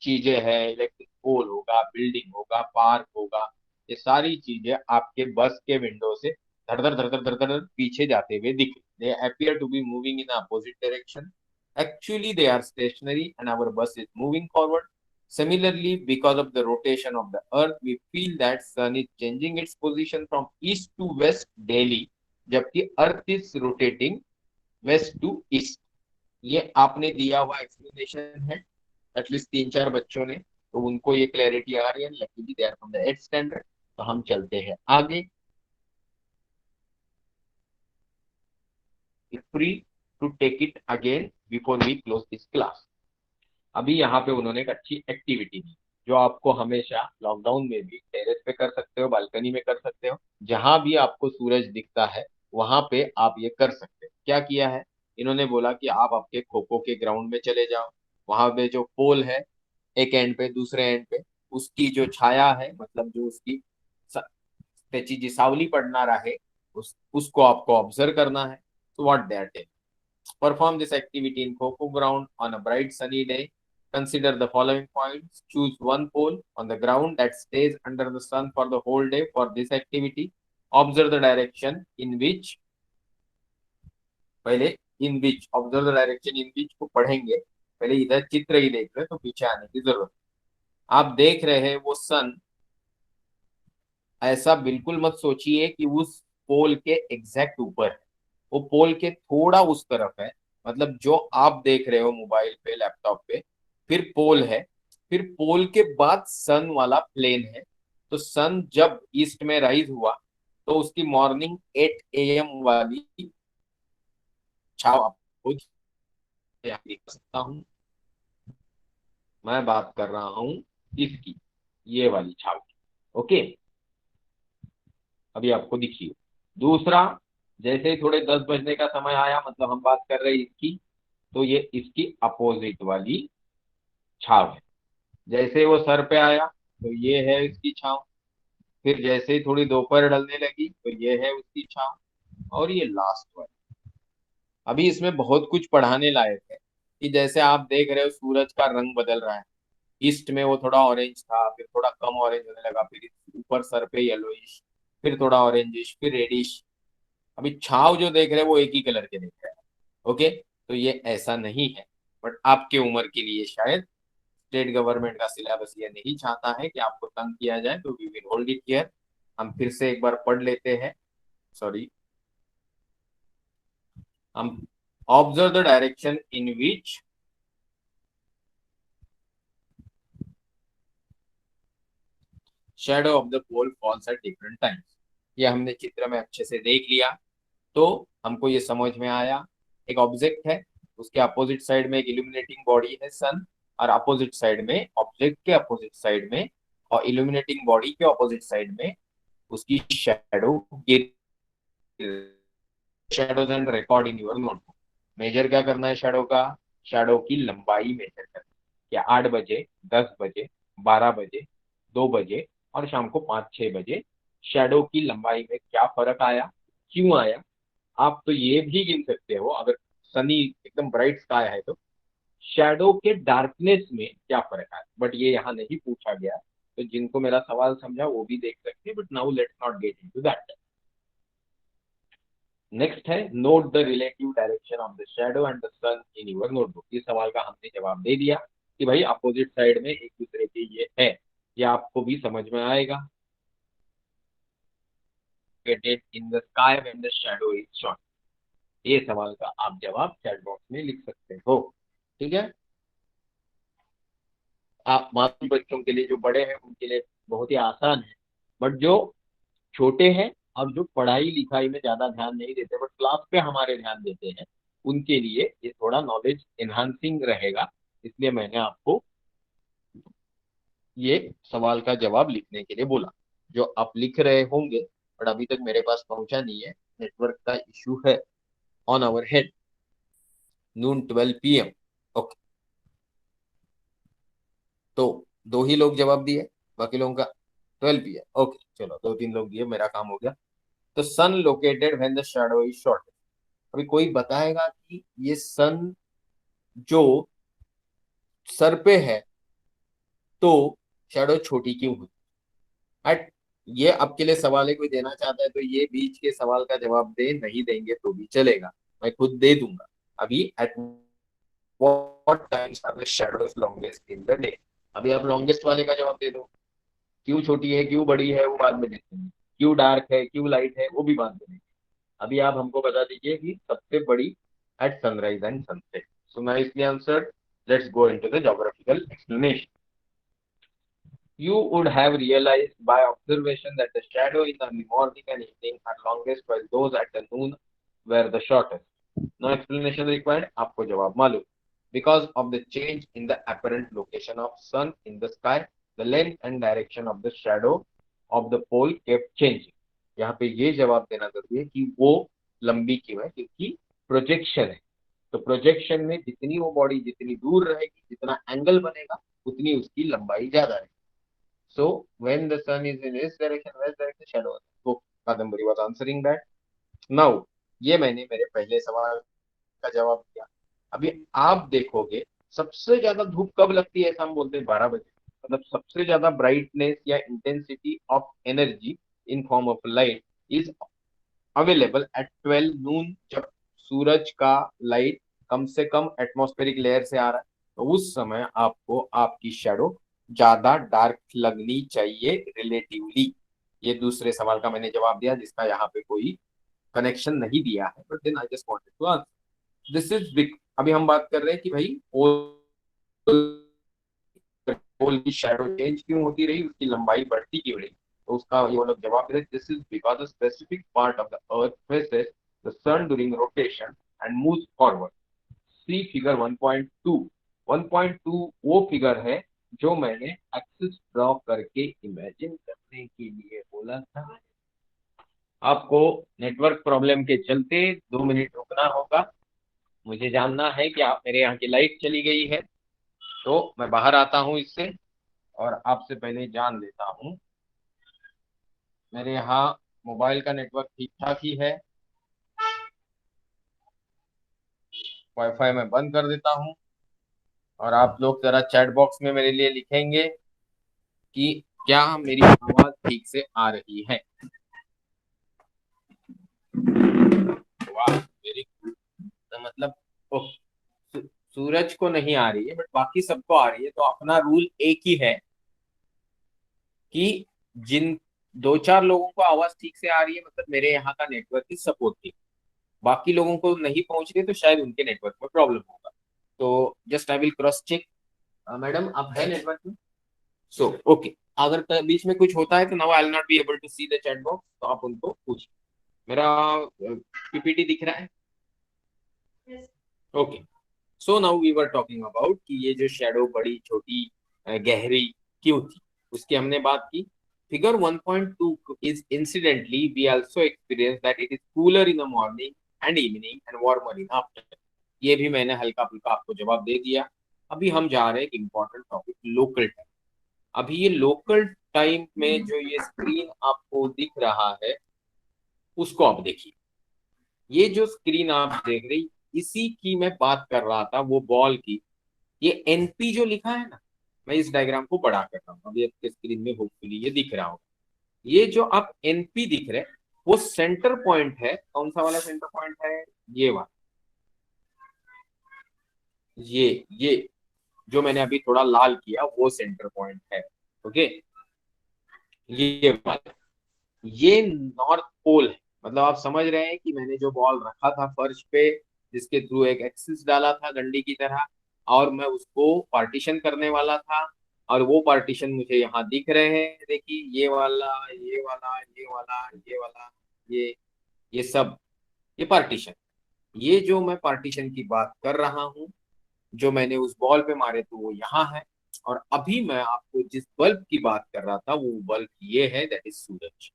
चीजें हैं, इलेक्ट्रिक पोल होगा, बिल्डिंग होगा, पार्क होगा, ये सारी चीजें आपके बस के विंडो से धड़ धड़ धड़ धड़ धड़ धड़ पीछे जाते हुए दिख, they appear to be moving in opposite direction, actually they are stationary and our bus is moving forward. Similarly, because of the rotation of the earth, we feel that sun is changing its position from east to west daily, जबकि earth is rotating west to east। ये आपने दिया हुआ एक्सप्लेनेशन है एटलीस्ट 3-4 बच्चों ने, तो उनको ये क्लैरिटी आ रही है, luckily they are from the 8th standard. तो हम चलते हैं आगे, free to take it again before we close this class. अभी यहाँ पे उन्होंने एक अच्छी एक्टिविटी दी जो आपको हमेशा लॉकडाउन में भी टेरेस पे कर सकते हो, बालकनी में कर सकते हो, जहां भी आपको सूरज दिखता है वहां पे आप ये कर सकते हो। क्या किया है इन्होंने, बोला कि आप आपके खो खो के ग्राउंड में चले जाओ, वहां पे जो पोल है एक एंड पे, दूसरे एंड पे उसकी जो छाया है, मतलब जो उसकी त्याची जी सावली पडणार आहे उसको आपको ऑब्जर्व करना है। तो what that, perform this activity in Coco ground on a bright sunny day. Consider the following points. Choose one pole on the ground that stays under the sun for the whole day for this activity. Observe the direction in which, पहले in which, observe the direction in which को पढ़ेंगे, पहले इधर चित्र ही देख रहे तो पीछे आने की जरूरत। आप देख रहे हैं वो सन, ऐसा बिल्कुल मत सोचिए कि उस पोल के एग्जैक्ट ऊपर है, वो पोल के थोड़ा उस तरफ है, मतलब जो आप देख रहे हो मोबाइल पे लैपटॉप पे, फिर पोल है, फिर पोल के बाद सन वाला प्लेन है। तो सन जब ईस्ट में राइज हुआ तो उसकी मॉर्निंग 8 AM वाली छाव आपको देख सकता हूँ। मैं बात कर रहा हूँ इसकी, ये वाली छाव की। ओके, अभी आपको दिखिए। दूसरा, जैसे ही थोड़े 10 बजने का समय आया, मतलब हम बात कर रहे हैं इसकी, तो ये इसकी अपोजिट वाली छाव है। जैसे वो सर पे आया तो ये है इसकी छाव, फिर जैसे ही थोड़ी दोपहर ढलने लगी तो ये है उसकी छाव, और ये लास्ट वाली। अभी इसमें बहुत कुछ पढ़ाने लायक है कि जैसे आप देख रहे हो सूरज का रंग बदल रहा है, ईस्ट में वो थोड़ा ऑरेंज था, फिर थोड़ा कम ऑरेंज होने लगा, फिर ऊपर सर पे येलोइश, फिर थोड़ा ऑरेंजिश, फिर रेडिश। अभी छाव जो देख रहे हैं वो एक ही कलर के देख रहे हैं। ओके, तो ये ऐसा नहीं है, बट आपके उम्र के लिए शायद स्टेट गवर्नमेंट का सिलेबस ये नहीं चाहता है कि आपको तंग किया जाए, तो we will hold it here. हम फिर से एक बार पढ़ लेते हैं, सॉरी, हम observe the direction in which shadow of the pole falls at different times. ये हमने चित्र में अच्छे से देख लिया, तो हमको ये समझ में आया, एक ऑब्जेक्ट है, उसके अपोजिट साइड में एक इल्यूमिनेटिंग बॉडी है सन, और अपोजिट साइड में, ऑब्जेक्ट के अपोजिट साइड में और इल्यूमिनेटिंग बॉडी के अपोजिट साइड में उसकी शैडो गिर, shadows and record in your notebook. Measure क्या करना है शैडो का, शैडो की लंबाई मेजर करना है कि 8 बजे, 10 बजे, 12 बजे, 2 बजे और शाम को 5-6 बजे शैडो की लंबाई में क्या फर्क आया, क्यों आया। आप तो ये भी गिन सकते हो, अगर सनी एकदम ब्राइट स्काई है तो शैडो के डार्कनेस में क्या फर्क आया, बट ये यहाँ नहीं पूछा गया। तो जिनको मेरा सवाल समझा वो भी देख सकते हैं, but now let's not get into that. Next है, note the relative direction of the shadow and the sun in your notebook. इस सवाल का हमने जवाब दे दिया कि भाई अपोजिट साइड में एक दूसरे के ये है, ये आपको भी समझ में आएगा। इन the sky when the shadow is short, ये सवाल का आप जवाब चैट बॉक्स में लिख सकते हो। ठीक है, आप मामूली बच्चों के लिए, जो बड़े हैं उनके लिए बहुत ही आसान है, बट जो छोटे हैं और जो पढ़ाई लिखाई में ज्यादा ध्यान नहीं देते बट क्लास पे हमारे ध्यान देते हैं, उनके लिए ये थोड़ा नॉलेज एनहांसिंग रहेगा। इसलिए मैंने आपको ये सवाल का जवाब लिखने के लिए बोला। जो आप लिख रहे होंगे बट अभी तक मेरे पास पहुंचा नहीं है, नेटवर्क का इशू है on our head. Noon 12 PM। Okay, तो दो ही लोग जवाब दिए, बाकी लोगों का 12 PM। ओके चलो, दो तीन लोग दिए, मेरा काम हो गया। तो sun located when the shadow is short. अभी कोई बताएगा कि ये सन जो सर पे है तो शैडो छोटी क्यों हुई? हट, ये आपके लिए सवाल है, कोई देना चाहता है तो ये बीच के सवाल का जवाब दे, नहीं देंगे तो भी चलेगा, मैं खुद दे दूंगा। अभी at what times are the shadows longest in the day. अभी आप लॉन्गेस्ट वाले का जवाब दे दो, क्यों छोटी है क्यों बड़ी है वो बाद में देखते हैं, क्यों डार्क है क्यों लाइट है वो भी बाद में देखेंगे। अभी आप हमको बता दीजिए कि सबसे बड़ी एट सनराइज एंड सनसेट। सो मैं इसलिए answer, let's go into the geographical explanation. You would have realized by observation that the shadow in the morning and evening are longest, while those at the noon were the shortest. No explanation required. आपको जवाब मालूम। Because of the change in the apparent location of sun in the sky, the length and direction of the shadow of the pole kept changing. यहाँ पे ये जवाब देना जरूरी है कि वो लंबी क्यों है, क्योंकि प्रोजेक्शन है। तो प्रोजेक्शन में जितनी वो बॉडी जितनी दूर रहेगी, जितना एंगल बनेगा, उतनी उसकी लंबाई ज्यादा रहेगी। So when the sun is in this direction, west direction, shadow. So Kadambari was answering that. Now ये मैंने मेरे पहले सवाल का जवाब दिया। अभी आप देखोगे सबसे ज्यादा धूप कब लगती है? ऐसा हम बोलते हैं 12 बजे। मतलब सबसे ज्यादा ब्राइटनेस या intensity of energy in form of light is available at 12 नून, जब सूरज का लाइट कम से कम एटमॉस्फेरिक लेयर से आ रहा है, तो उस समय आपको आपकी शेडो ज्यादा डार्क लगनी चाहिए रिलेटिवली। ये दूसरे सवाल का मैंने जवाब दिया जिसका यहाँ पे कोई कनेक्शन नहीं दिया है, but then I just wanted to answer this is big. अभी हम बात कर रहे हैं कि भाई पोल की शैडो चेंज क्यों होती रही, उसकी लंबाई बढ़ती क्यों रही, तो उसका ये लोग जवाब दे, this is because the specific part of the earth faces the sun during rotation and moves forward. See figure 1.2। 1.2 वो फिगर है जो मैंने एक्सिस ड्रॉ करके इमेजिन करने के लिए बोला था। आपको नेटवर्क प्रॉब्लम के चलते 2 मिनट रुकना होगा। मुझे जानना है कि आप, मेरे यहाँ की लाइट चली गई है, तो मैं बाहर आता हूँ इससे और आपसे पहले जान लेता हूँ। मेरे यहाँ मोबाइल का नेटवर्क ठीक ठाक ही है, वाईफाई मैं बंद कर देता हूँ और आप लोग जरा चैट बॉक्स में मेरे लिए लिखेंगे कि क्या मेरी आवाज ठीक से आ रही है। वाह, वेरी गुड। तो मतलब सूरज को नहीं आ रही है बट बाकी सबको आ रही है, तो अपना रूल एक ही है कि जिन दो चार लोगों को आवाज ठीक से आ रही है, मतलब मेरे यहाँ का नेटवर्क इज सपोर्टिव। बाकी लोगों को नहीं पहुंच रही है तो शायद उनके नेटवर्क में प्रॉब्लम होगा। तो just I will cross check. Madam आप है नेटवर्क में? सो ओके, अगर बीच में कुछ होता है तो now I will not be able to see the chat box, तो आप उनको पूछिए। मेरा पीपीटी दिख रहा है? Okay, so now we were talking about कि ये जो शेडो बड़ी छोटी गहरी क्यों थी, उसकी हमने बात की। Figure 1.2 is incidentally we also experience that it is cooler in the morning and evening and warmer in afternoon। ये भी मैंने हल्का फुल्का आपको जवाब दे दिया। अभी हम जा रहे हैं एक इम्पोर्टेंट टॉपिक, लोकल टाइम। अभी ये लोकल टाइम में जो ये स्क्रीन आपको दिख रहा है उसको आप देखिए। ये जो स्क्रीन आप देख रही, इसी की मैं बात कर रहा था, वो बॉल की। ये एनपी जो लिखा है ना, मैं इस डायग्राम को बड़ा कर रहा हूँ, अभी आपके स्क्रीन में होपफुली ये दिख रहा होगा। ये जो आप एनपी दिख रहे, वो सेंटर पॉइंट है। कौन सा वाला सेंटर पॉइंट है? ये वाला। ये जो मैंने अभी थोड़ा लाल किया वो सेंटर पॉइंट है। ओके, ये वाला, ये नॉर्थ पोल है। मतलब आप समझ रहे हैं कि मैंने जो बॉल रखा था फर्श पे, जिसके थ्रू एक एक्सिस डाला था डंडी की तरह, और मैं उसको पार्टीशन करने वाला था, और वो पार्टीशन मुझे यहाँ दिख रहे हैं, देखिए ये वाला, ये वाला, ये वाला, ये वाला, ये सब, ये पार्टीशन। ये जो मैं पार्टीशन की बात कर रहा हूँ, जो मैंने उस बॉल पे मारे तो वो यहाँ है। और अभी मैं आपको जिस बल्ब की बात कर रहा था वो बल्ब ये है, दैट इज सूरज।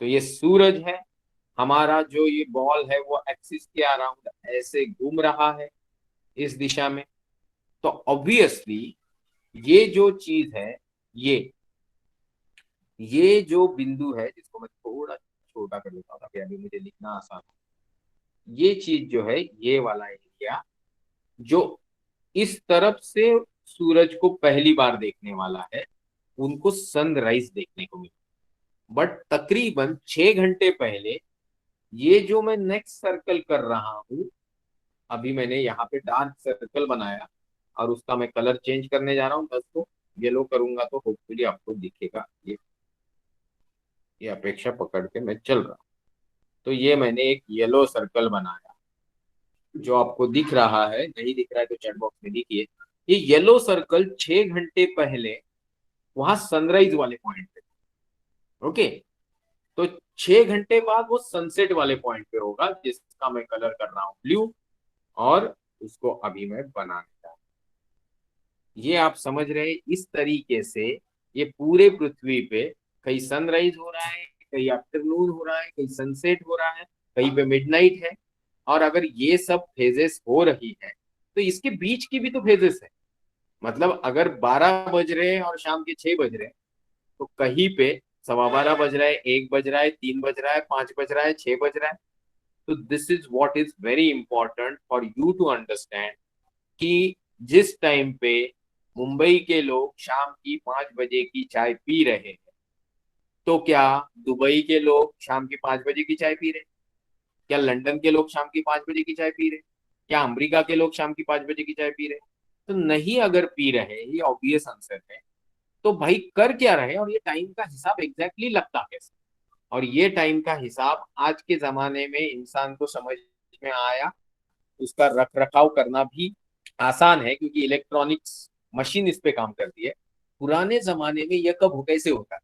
तो ये सूरज है। हमारा जो ये बॉल है वो एक्सिस के अराउंड ऐसे घूम रहा है इस दिशा में। तो ऑब्वियसली ये जो चीज है, ये ये जो बिंदु है, जिसको मैं थोड़ा छोटा कर लेता हूँ ताकि अभी मुझे लिखना आसान हो। ये चीज जो है, ये वाला एरिया जो इस तरफ से सूरज को पहली बार देखने वाला है, उनको सनराइज देखने को मिला। बट तकरीबन 6 घंटे पहले ये जो मैं नेक्स्ट सर्कल कर रहा हूं, अभी मैंने यहाँ पे डार्क सर्कल बनाया और उसका मैं कलर चेंज करने जा रहा हूँ, 10 को येलो करूंगा तो होपफुली आपको दिखेगा। ये अपेक्षा पकड़ के मैं चल रहा हूँ। तो ये मैंने एक येलो सर्कल बनाया जो आपको दिख रहा है, नहीं दिख रहा है तो चैट बॉक्स में लिखिए। ये येलो सर्कल 6 घंटे पहले वहां सनराइज वाले पॉइंट पे, ओके। तो 6 घंटे बाद वो सनसेट वाले पॉइंट पे होगा, जिसका मैं कलर कर रहा हूँ ब्लू, और उसको अभी मैं बनाने जा रहा हूँ। ये आप समझ रहे हैं, इस तरीके से ये पूरे पृथ्वी पे कहीं सनराइज हो रहा है, कहीं आफ्टरनून हो रहा है, कहीं सनसेट हो रहा है, कहीं पे मिडनाइट है। और अगर ये सब फेजेस हो रही है तो इसके बीच की भी तो फेजेस है। मतलब अगर 12 बज रहे हैं और शाम के 6 बज रहे हैं, तो कहीं पे 12:15 बज रहा है, 1 बज रहा है, 3 बज रहा है, 5 बज रहा है, 6 बज रहा है। तो this is what is very important for you to understand कि जिस टाइम पे मुंबई के लोग शाम की 5 बजे की चाय पी रहे हैं, तो क्या दुबई के लोग शाम की 5 बजे की चाय पी रहे हैं? क्या लंदन के लोग शाम की 5 बजे की चाय पी रहे हैं? क्या अमेरिका के लोग शाम की 5 बजे की चाय पी रहे हैं? तो नहीं, अगर पी रहे हैं, ये ऑब्वियस आंसर है। तो भाई कर क्या रहे हैं, और ये टाइम का हिसाब एग्जैक्टली लगता कैसे? और ये टाइम का हिसाब आज के जमाने में इंसान को समझ में आया, उसका रख रखाव करना भी आसान है क्योंकि इलेक्ट्रॉनिक्स मशीन इस पे काम करती है। पुराने जमाने में यह कब कैसे होता है?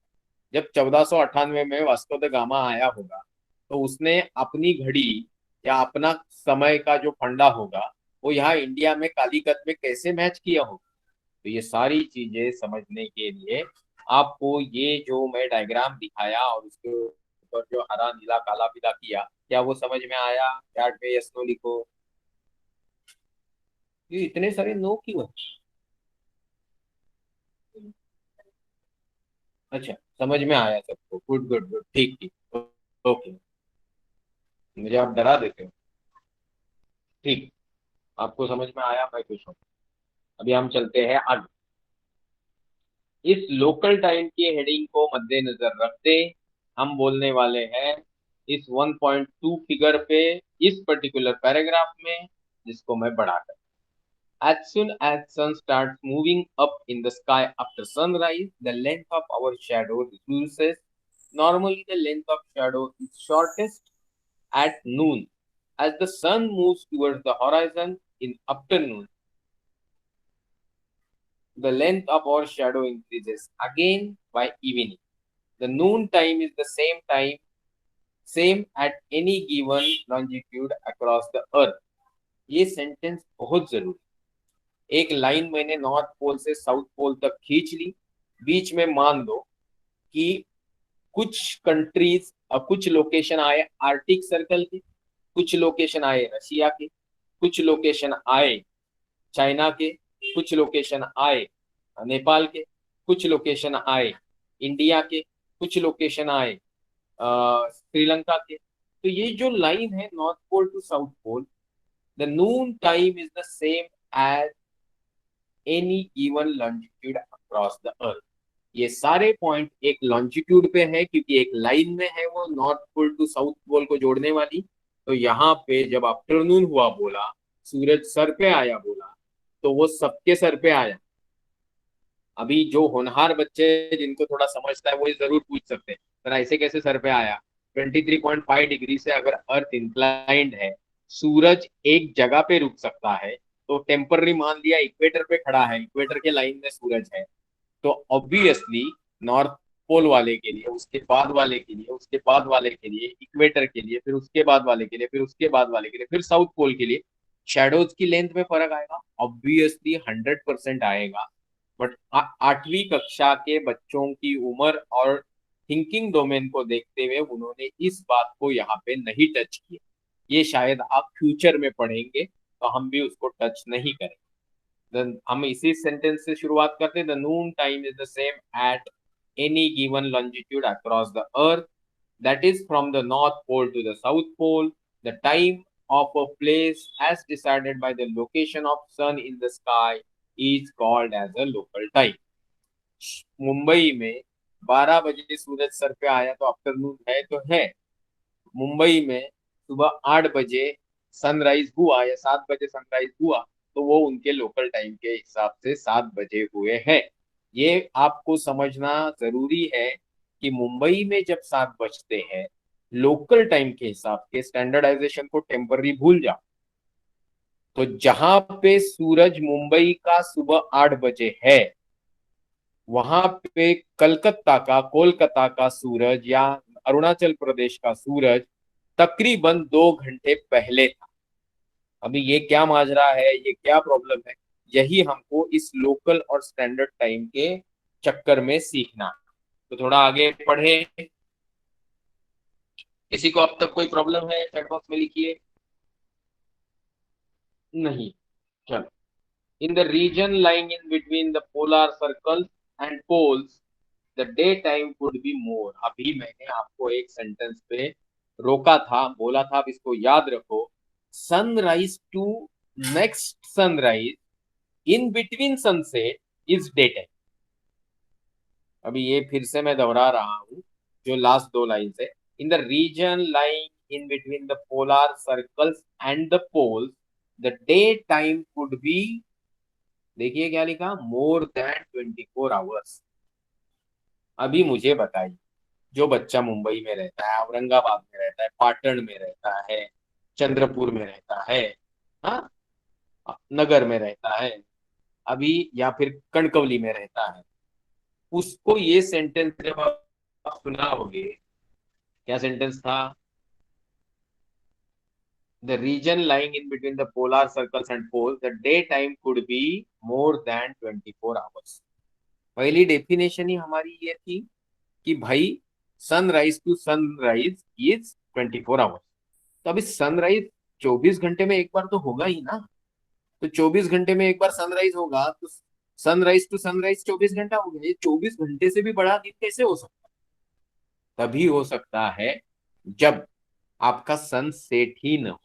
जब 1498 में वास्को द गामा आया होगा, तो उसने अपनी घड़ी या अपना समय का जो फंडा होगा वो यहाँ इंडिया में कालीकत में कैसे मैच किया होगा। तो ये सारी चीजें समझने के लिए आपको ये जो मैं डायग्राम दिखाया और उसके ऊपर जो हरा नीला काला पीला किया, क्या वो समझ में आया? चैट पे यस नो लिखो। ये इतने सारे नो क्यों है? अच्छा, समझ में आया सबको, गुड गुड गुड, ठीक ठीक, ओके। मुझे आप डरा देते हो। ठीक, आपको समझ में आया, मैं खुश हूँ। अभी हम चलते हैं आगे। इस लोकल टाइम की हेडिंग को मद्देनजर रखते हम बोलने वाले हैं इस 1.2 फिगर पे, इस पर्टिकुलर पैराग्राफ में, जिसको मैं बढ़ाकर, as soon as sun starts moving up in the sky after sunrise, the length of our shadow reduces. Normally the length of shadow is shortest at noon. As the sun moves towards the horizon in afternoon, the length of our shadow increases again by evening. The noon time is the same at any given longitude across the earth. ये सेंटेंस बहुत जरूरी। एक लाइन मैंने नॉर्थ पोल से साउथ पोल तक खींच ली। बीच में मान लो कि कुछ कंट्रीज और कुछ लोकेशन आए आर्टिक सर्कल के, कुछ लोकेशन आए रशिया के, कुछ लोकेशन आए चाइना के, कुछ लोकेशन आए नेपाल के, कुछ लोकेशन आए इंडिया के, कुछ लोकेशन आए श्रीलंका के। तो ये जो लाइन है north pole to south pole, the noon time is the same as any given longitude across the earth. ये सारे पॉइंट एक लॉन्जिट्यूड पे है क्योंकि एक लाइन में है वो north pole to south pole को जोड़ने वाली। तो यहाँ पे जब आफ्टरनून हुआ बोला, सूरज सर पे आया बोला, तो वो सबके सर पे आया। अभी जो होनहार बच्चे जिनको थोड़ा समझता है वो ये जरूर पूछ सकते हैं, सर ऐसे कैसे सर पे आया? 23.5 डिग्री से अगर अर्थ इंक्लाइंड है, सूरज एक जगह पे रुक सकता है, तो टेम्पररी मान लिया इक्वेटर पे खड़ा है, इक्वेटर के लाइन में सूरज है, तो ऑब्वियसली नॉर्थ पोल वाले के लिए, उसके बाद वाले के लिए, उसके बाद वाले के लिए, इक्वेटर के लिए, फिर उसके बाद वाले के लिए, फिर उसके बाद वाले के लिए, फिर साउथ पोल के लिए शैडोज की लेंथ में फर्क आएगा, ऑब्वियसली 100% आएगा। बट आठवीं कक्षा के बच्चों की उम्र और थिंकिंग डोमेन को देखते हुए उन्होंने इस बात को यहाँ पे नहीं टच किया। ये शायद आप फ्यूचर में पढ़ेंगे तो हम भी उसको टच नहीं करेंगे। हम इसी सेंटेंस से शुरुआत करते हैं। The noon time is the same at any given longitude across the earth, that is from the north pole to the south pole. The time of a place as decided by the location of sun in the sky is called as a local time. Mumbai में 12 बजे सूरज सर पे आया तो आफ्टरनून है तो है। मुंबई में सुबह 8 बजे सनराइज हुआ या 7 बजे सनराइज हुआ तो वो उनके लोकल टाइम के हिसाब से 7 बजे हुए हैं। ये आपको समझना जरूरी है कि मुंबई में जब 7 बजते हैं लोकल टाइम के हिसाब के, स्टैंडर्डाइजेशन को टेम्पररी भूल जाओ। तो जहां पे सूरज मुंबई का सुबह 8 बजे है वहां पे कलकत्ता का, कोलकाता का सूरज या अरुणाचल प्रदेश का सूरज तकरीबन 2 घंटे पहले था। अभी ये क्या माजरा है, ये क्या प्रॉब्लम है, यही हमको इस लोकल और स्टैंडर्ड टाइम के चक्कर में सीखना है। तो थोड़ा आगे पढ़े। किसी को अब तक कोई प्रॉब्लम है चैट बॉक्स में लिखिए। नहीं, चलो। In the region lying in between the polar circles and poles, the daytime could be more. अभी मैंने आपको एक सेंटेंस पे रोका था, बोला था, अब इसको याद रखो। Sunrise to next sunrise in between sunset is day time. अभी ये फिर से मैं दोहरा रहा हूं जो लास्ट 2 लाइन है। In the region lying in between the polar circles and the poles, the day time could be, देखिए क्या लिखा, मोर देन 24 आवर्स। अभी मुझे बताइए, जो बच्चा मुंबई में रहता है, औरंगाबाद में रहता है, पाटन में रहता है, चंद्रपुर में रहता है, हाँ, नगर में रहता है अभी, या फिर कणकवली में रहता है, उसको ये सेंटेंस जब आप सुना होगे, क्या सेंटेंस था? The region lying in between the polar circles and poles, the day time could be more than 24 hours. पहली डेफिनेशन ही हमारी ये थी कि भाई sunrise to sunrise is 24 hours. तो अभी सनराइज 24 घंटे में एक बार तो होगा ही ना। तो 24 घंटे में एक बार सनराइज होगा तो सनराइज टू सनराइज 24 घंटा हो गया। ये 24 घंटे से भी बड़ा दिन कैसे हो सकता है? तभी हो सकता है जब आपका सन सेट ही न हो।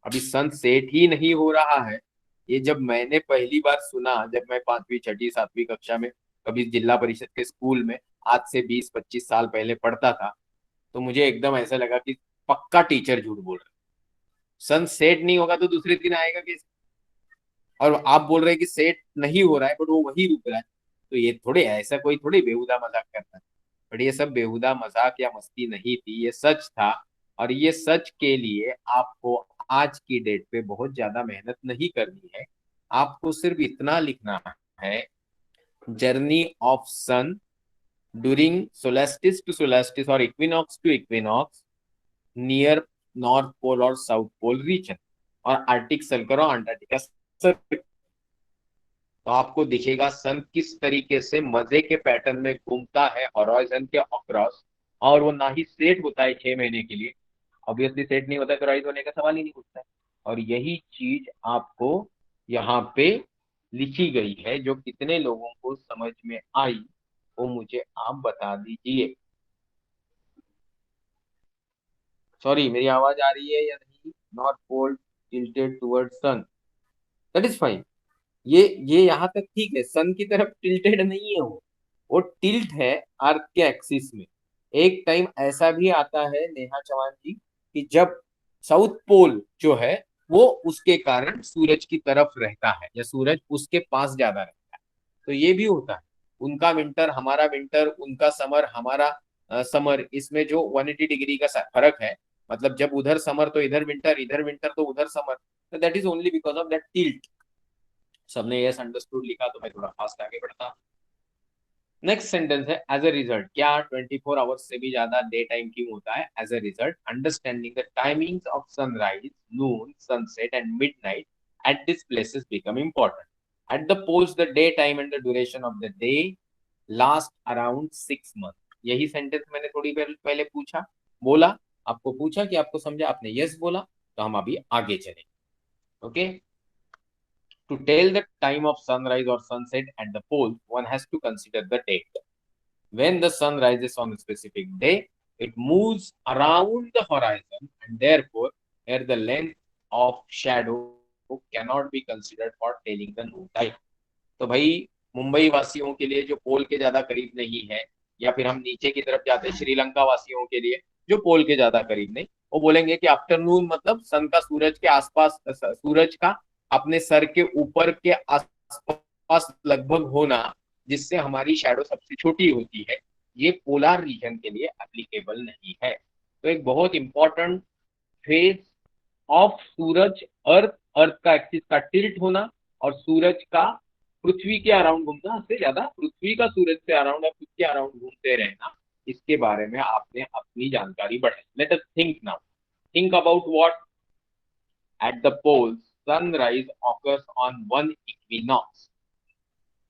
अभी सन सेट ही नहीं हो रहा है। ये जब मैंने पहली बार सुना, जब मैं 5वीं 6ठी 7वीं कक्षा में कभी जिला परिषद के स्कूल में आज से 20-25 साल पहले पढ़ता था, तो मुझे एकदम ऐसा लगा कि पक्का टीचर झूठ बोल रहा है। सन सेट नहीं होगा तो दूसरे दिन आएगा कैसे? और आप बोल रहे हैं कि सेट नहीं हो रहा है बट वो वही रुक रहा है। तो ये थोड़े, ऐसा कोई थोड़ी बेहुदा मजाक करता है। बट ये सब बेहुदा मजाक या मस्ती नहीं थी, ये सच था। और ये सच के लिए आपको आज की डेट पे बहुत ज्यादा मेहनत नहीं करनी है। आपको सिर्फ इतना लिखना है, journey of sun during solstice to solstice और equinox to equinox near north pole और साउथ पोल रीजन, और आर्टिक सर्कल और अंटार्कटिका सर्कल। तो आपको दिखेगा सन किस तरीके से मजे के पैटर्न में घूमता है हॉराइजन के अक्रॉस, और वो ना ही सेट होता है 6 महीने के लिए। ऑब्वियसली सेट नहीं होता है तो राइज होने का सवाल ही नहीं उठता है। और यही चीज आपको यहाँ पे लिखी गई है, जो कितने लोगों को समझ में आई वो मुझे आप बता दीजिए। सॉरी, मेरी आवाज आ रही है या नहीं? North pole tilted toward sun, that is fine. ये यहाँ तक ठीक है, सन की तरफ टिल्टेड नहीं है वो टिल्ट है अर्थ के एक्सिस में। एक टाइम ऐसा भी आता है नेहा चौहान जी कि जब साउथ पोल जो है वो उसके कारण सूरज की तरफ रहता है या सूरज उसके पास ज्यादा रहता है। तो ये भी होता है। उनका विंटर हमारा विंटर, उनका समर हमारा समर, इसमें जो 180 डिग्री का फर्क है। मतलब जब उधर समर तो इधर विंटर तो उधर समर। तो that is only because of that tilt. सबने यस अंडरस्टूड लिखा तो मैं थोड़ा फास्ट आगे बढ़ता। नेक्स्ट सेंटेंस है एज अ रिजल्ट। क्या 24 आवर्स से भी ज्यादा डे टाइम क्यों होता है? As a result understanding the timings of sunrise, noon, sunset and midnight at these places become important. At the poles, the daytime and the duration of the day last around 6 months. यही सेंटेंस मैंने थोड़ी देर पहले पूछा, बोला, आपको पूछा कि आपको समझा, आपने यस बोला, तो हम अभी आगे चलें। Okay, to tell the time of sunrise or sunset at the poles, one has to consider the date. When the sun rises on a specific day, it moves around the horizon, and therefore, here the length of shadow cannot be considered for telling the noon time. तो भाई मुंबई वासियों के लिए जो पोल के ज्यादा करीब नहीं है, या फिर हम नीचे की तरफ जाते हैं श्रीलंका वासियों के लिए जो पोल के ज्यादा करीब नहीं, वो बोलेंगे कि आफ्टरनून मतलब सन का सूरज के आसपास, सूरज का अपने सर के ऊपर के आसपास लगभग होना, जिससे हमारी शैडो सबसे छोटी होती है, ये पोलर रीजन के लिए एप्लीकेबल नहीं है। तो एक बहुत इंपॉर्टेंट फेज ऑफ सूरज, अर्थ, अर्थ का एक्सिस का टिल्ट होना और सूरज का पृथ्वी के अराउंड घूमना, से ज्यादा पृथ्वी का सूरज से अराउंड या खुद के अराउंड घूमते रहना, इसके बारे में आपने अपनी जानकारी बढ़ाई। Let us think now, think about what at the poles sunrise occurs on one equinox.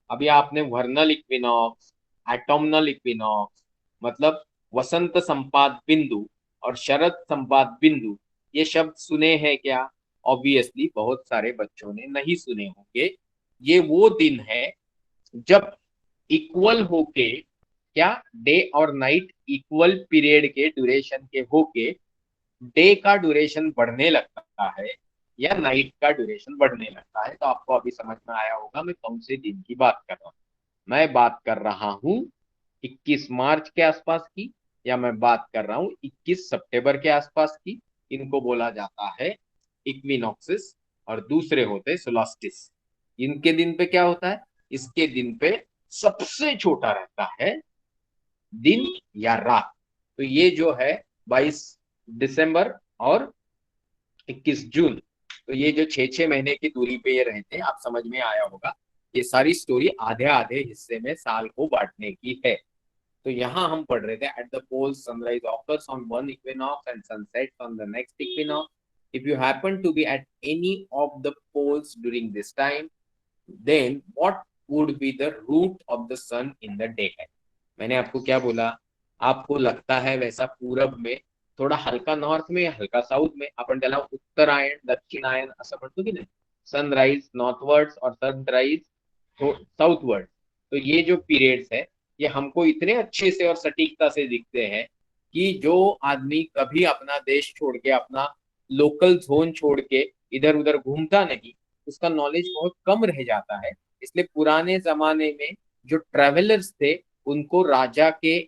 अभी आपने वर्नल इक्विनॉक्स, एटोमनल इक्विनॉक्स, मतलब वसंत संपात बिंदु और शरद संपात बिंदु, ये शब्द सुने हैं क्या? ऑब्वियसली बहुत सारे बच्चों ने नहीं सुने होंगे। ये वो दिन है जब इक्वल होके, क्या, डे और नाइट इक्वल पीरियड के ड्यूरेशन के होके डे का ड्यूरेशन बढ़ने लगता है या नाइट का ड्यूरेशन बढ़ने लगता है। तो आपको अभी समझ में आया होगा मैं कौन से दिन की बात कर रहा हूँ। मैं बात कर रहा हूँ 21 मार्च के आसपास की, या मैं बात कर रहा हूँ 21 सितंबर के आसपास की। इनको बोला जाता है इक्विनॉक्सिस, और दूसरे होते सोलास्टिस। इनके दिन पे क्या होता है? इसके दिन पे सबसे छोटा रहता है दिन या रात। तो ये जो है 22 दिसंबर और 21 जून, तो ये जो 6-6 महीने की दूरी पे ये रहते हैं, आप समझ में आया होगा। ये सारी स्टोरी आधे आधे हिस्से में साल को बांटने की है। तो यहाँ हम पढ़ रहे थे at the pole sunrise occurs on one equinox and sunset on the next equinox. If you happen to be at any of the poles during this time, then what would be the route of the sun in the day time. मैंने आपको क्या बोला? आपको लगता है वैसा पूरब में, थोडा हल्का नॉर्थ में या हल्का साउथ में, आपण त्याला उत्तरायण दक्षिणायन असं म्हणतो की नाही, सनराइज नॉर्थवर्ड्स और सनराइज साउथवर्ड। तो ये जो पीरियड्स है, ये हमको इतने अच्छे से और सटीकता से दिखते हैं कि जो आदमी कभी अपना देश छोड़ के, अपना लोकल जोन छोड़ के इधर उधर घूमता नहीं, उसका नॉलेज बहुत कम रह जाता है। इसलिए पुराने जमाने में जो ट्रेवलर्स थे, उनको राजा के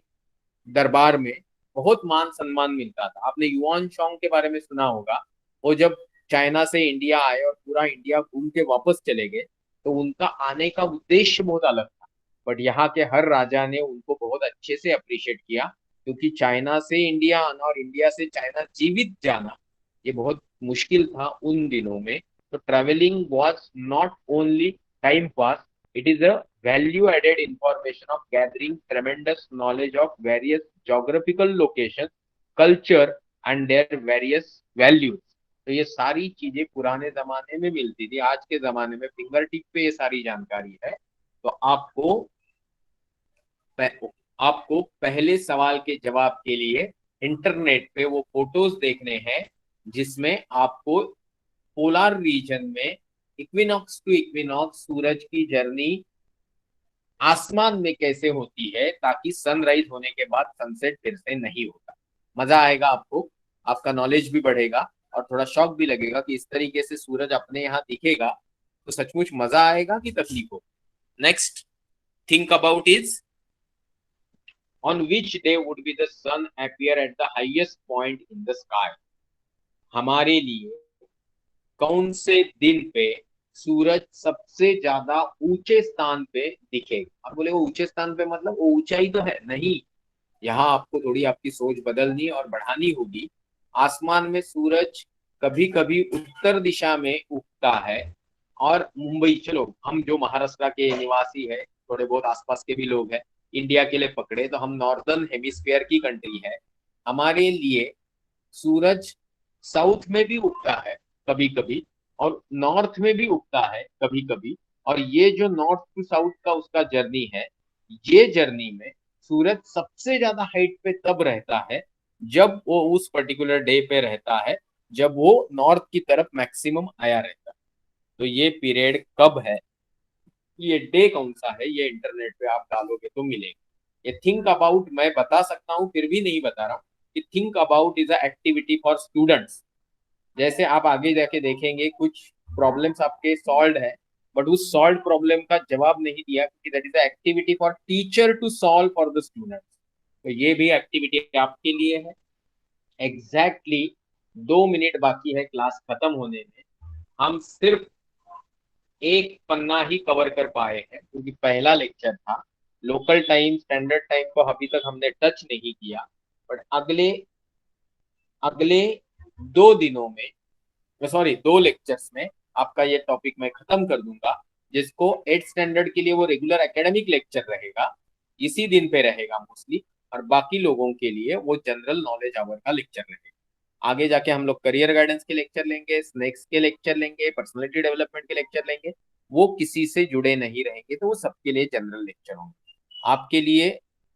दरबार में बहुत मान सम्मान मिलता था। आपने युआन शॉन्ग के बारे में सुना होगा। वो जब चाइना से इंडिया आए और पूरा इंडिया घूम के वापस चले गए, तो उनका आने का उद्देश्य बहुत अलग था, बट यहाँ के हर राजा ने उनको बहुत अच्छे से अप्रिशिएट किया, क्योंकि चाइना से इंडिया आना और इंडिया से चाइना जीवित जाना, ये बहुत मुश्किल था उन दिनों में। तो travelling was not only time pass, it is a value added information of gathering tremendous knowledge of various geographical locations, culture and their various values. तो ये सारी चीजें पुराने जमाने में मिलती थी, आज के जमाने में फिंगर टिप पे ये सारी जानकारी है। तो आपको पहले सवाल के जवाब के लिए इंटरनेट पे वो फोटोज देखने हैं, जिसमें आपको पोलर रीजन में इक्विनॉक्स टू इक्विनॉक्स सूरज की जर्नी आसमान में कैसे होती है, ताकि सनराइज होने के बाद सनसेट फिर से नहीं होता। मजा आएगा आपको, आपका नॉलेज भी बढ़ेगा और थोड़ा शौक भी लगेगा कि इस तरीके से सूरज अपने यहाँ दिखेगा, तो सचमुच मजा आएगा कि तकलीफ हो। Next think about is on which day would be the sun appear at the highest point in the sky. हमारे लिए कौन से दिन पे सूरज सबसे ज्यादा ऊंचे स्थान पे दिखेगा? आप बोले वो ऊंचे स्थान पे मतलब वो ऊंचाई तो है नहीं, यहाँ आपको थोड़ी आपकी सोच बदलनी और बढ़ानी होगी। आसमान में सूरज कभी कभी उत्तर दिशा में उगता है, और मुंबई, चलो हम जो महाराष्ट्र के निवासी है, थोड़े बहुत आसपास के भी लोग हैं, इंडिया के लिए पकड़े तो हम नॉर्दर्न हेमिस्फीयर की कंट्री है, हमारे लिए सूरज साउथ में भी उगता है कभी कभी, और नॉर्थ में भी उगता है कभी कभी। और ये जो नॉर्थ टू साउथ का उसका जर्नी है, ये जर्नी में सूरज सबसे ज्यादा हाइट पे तब रहता है जब वो उस पर्टिकुलर डे पे रहता है, जब वो नॉर्थ की तरफ मैक्सिमम आया रहता है। तो ये पीरियड कब है, ये डे कौन सा है, ये इंटरनेट पे आप डालोगे तो मिलेगा। ये थिंक अबाउट मैं बता सकता हूँ, फिर भी नहीं बता रहा हूँ कि think about is a activity for students. जैसे आप आगे जाके देखेंगे कुछ प्रॉब्लम्स आपके सॉल्व है, बट उस सॉल्व प्रॉब्लम का जवाब नहीं दिया क्योंकि that is a activity for teacher to solve for the students. तो ये भी एक्टिविटी आपके लिए है। एग्जैक्टली 2 मिनट बाकी है क्लास खत्म होने में, हम सिर्फ एक पन्ना ही कवर कर पाए हैं क्योंकि पहला लेक्चर था। लोकल टाइम स्टैंडर्ड टाइम को अभी तक हमने टच नहीं किया, बट अगले अगले 2 दिनों में, सॉरी 2 लेक्चर्स में आपका ये टॉपिक मैं खत्म कर दूंगा, जिसको 8 स्टैंडर्ड के लिए वो रेगुलर एकेडमिक लेक्चर रहेगा, इसी दिन पे रहेगा मोस्टली, और बाकी लोगों के लिए वो जनरल नॉलेज आवर का लेक्चर रहेगा। आगे जाके हम लोग करियर गाइडेंस के लेक्चर लेंगे, स्नेक्स के लेक्चर लेंगे, पर्सनालिटी डेवलपमेंट के लेक्चर लेंगे। वो किसी से जुड़े नहीं रहेंगे, तो वो सबके लिए जनरल लेक्चर होंगे। आपके लिए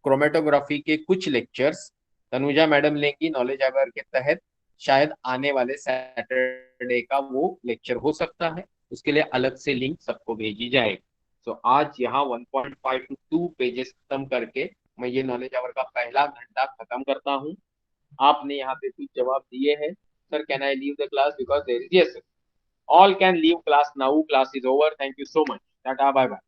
क्रोमेटोग्राफी के कुछ लेक्चर्स तनुजा मैडम लेंगी नॉलेज अवर के तहत, शायद आने वाले सैटरडे का वो लेक्चर हो सकता है, उसके लिए अलग से लिंक सबको भेजी जाएगी। तो आज यहाँ 1.5 to 2 पेजेस खत्म करके मैं ये नॉलेज आवर का पहला घंटा खत्म करता हूँ। आपने यहाँ पे कुछ जवाब दिए हैं, sir can I leave the class because there is, yes all can leave class now, class is over, thank you so much, tata bye bye.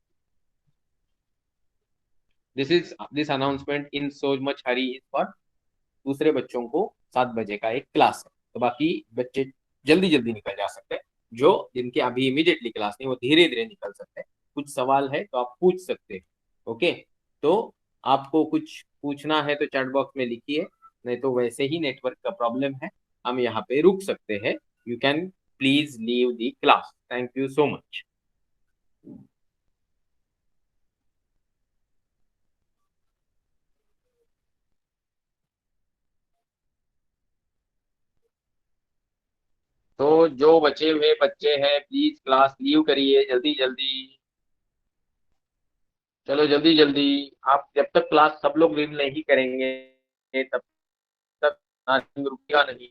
This announcement in so much hurry is for दूसरे बच्चों को 7 बजे का एक क्लास है, तो बाकी बच्चे जल्दी जल्दी निकल जा सकते हैं। जो जिनके अभी इमीडिएटली क्लास नहीं वो धीरे धीरे निकल सकते हैं। कुछ सवाल है तो आप पूछ सकते हैं। ओके, तो आपको कुछ पूछना है तो चैट बॉक्स में लिखिए, नहीं तो वैसे ही नेटवर्क का प्रॉब्लम है, हम यहाँ पे रुक सकते हैं। You can please leave the class, thank you so much. तो जो बचे हुए बच्चे हैं प्लीज क्लास लीव करिए जल्दी जल्दी। चलो जल्दी जल्दी, आप जब तक क्लास सब लोग लीव नहीं करेंगे तब तक रुकेगा नहीं।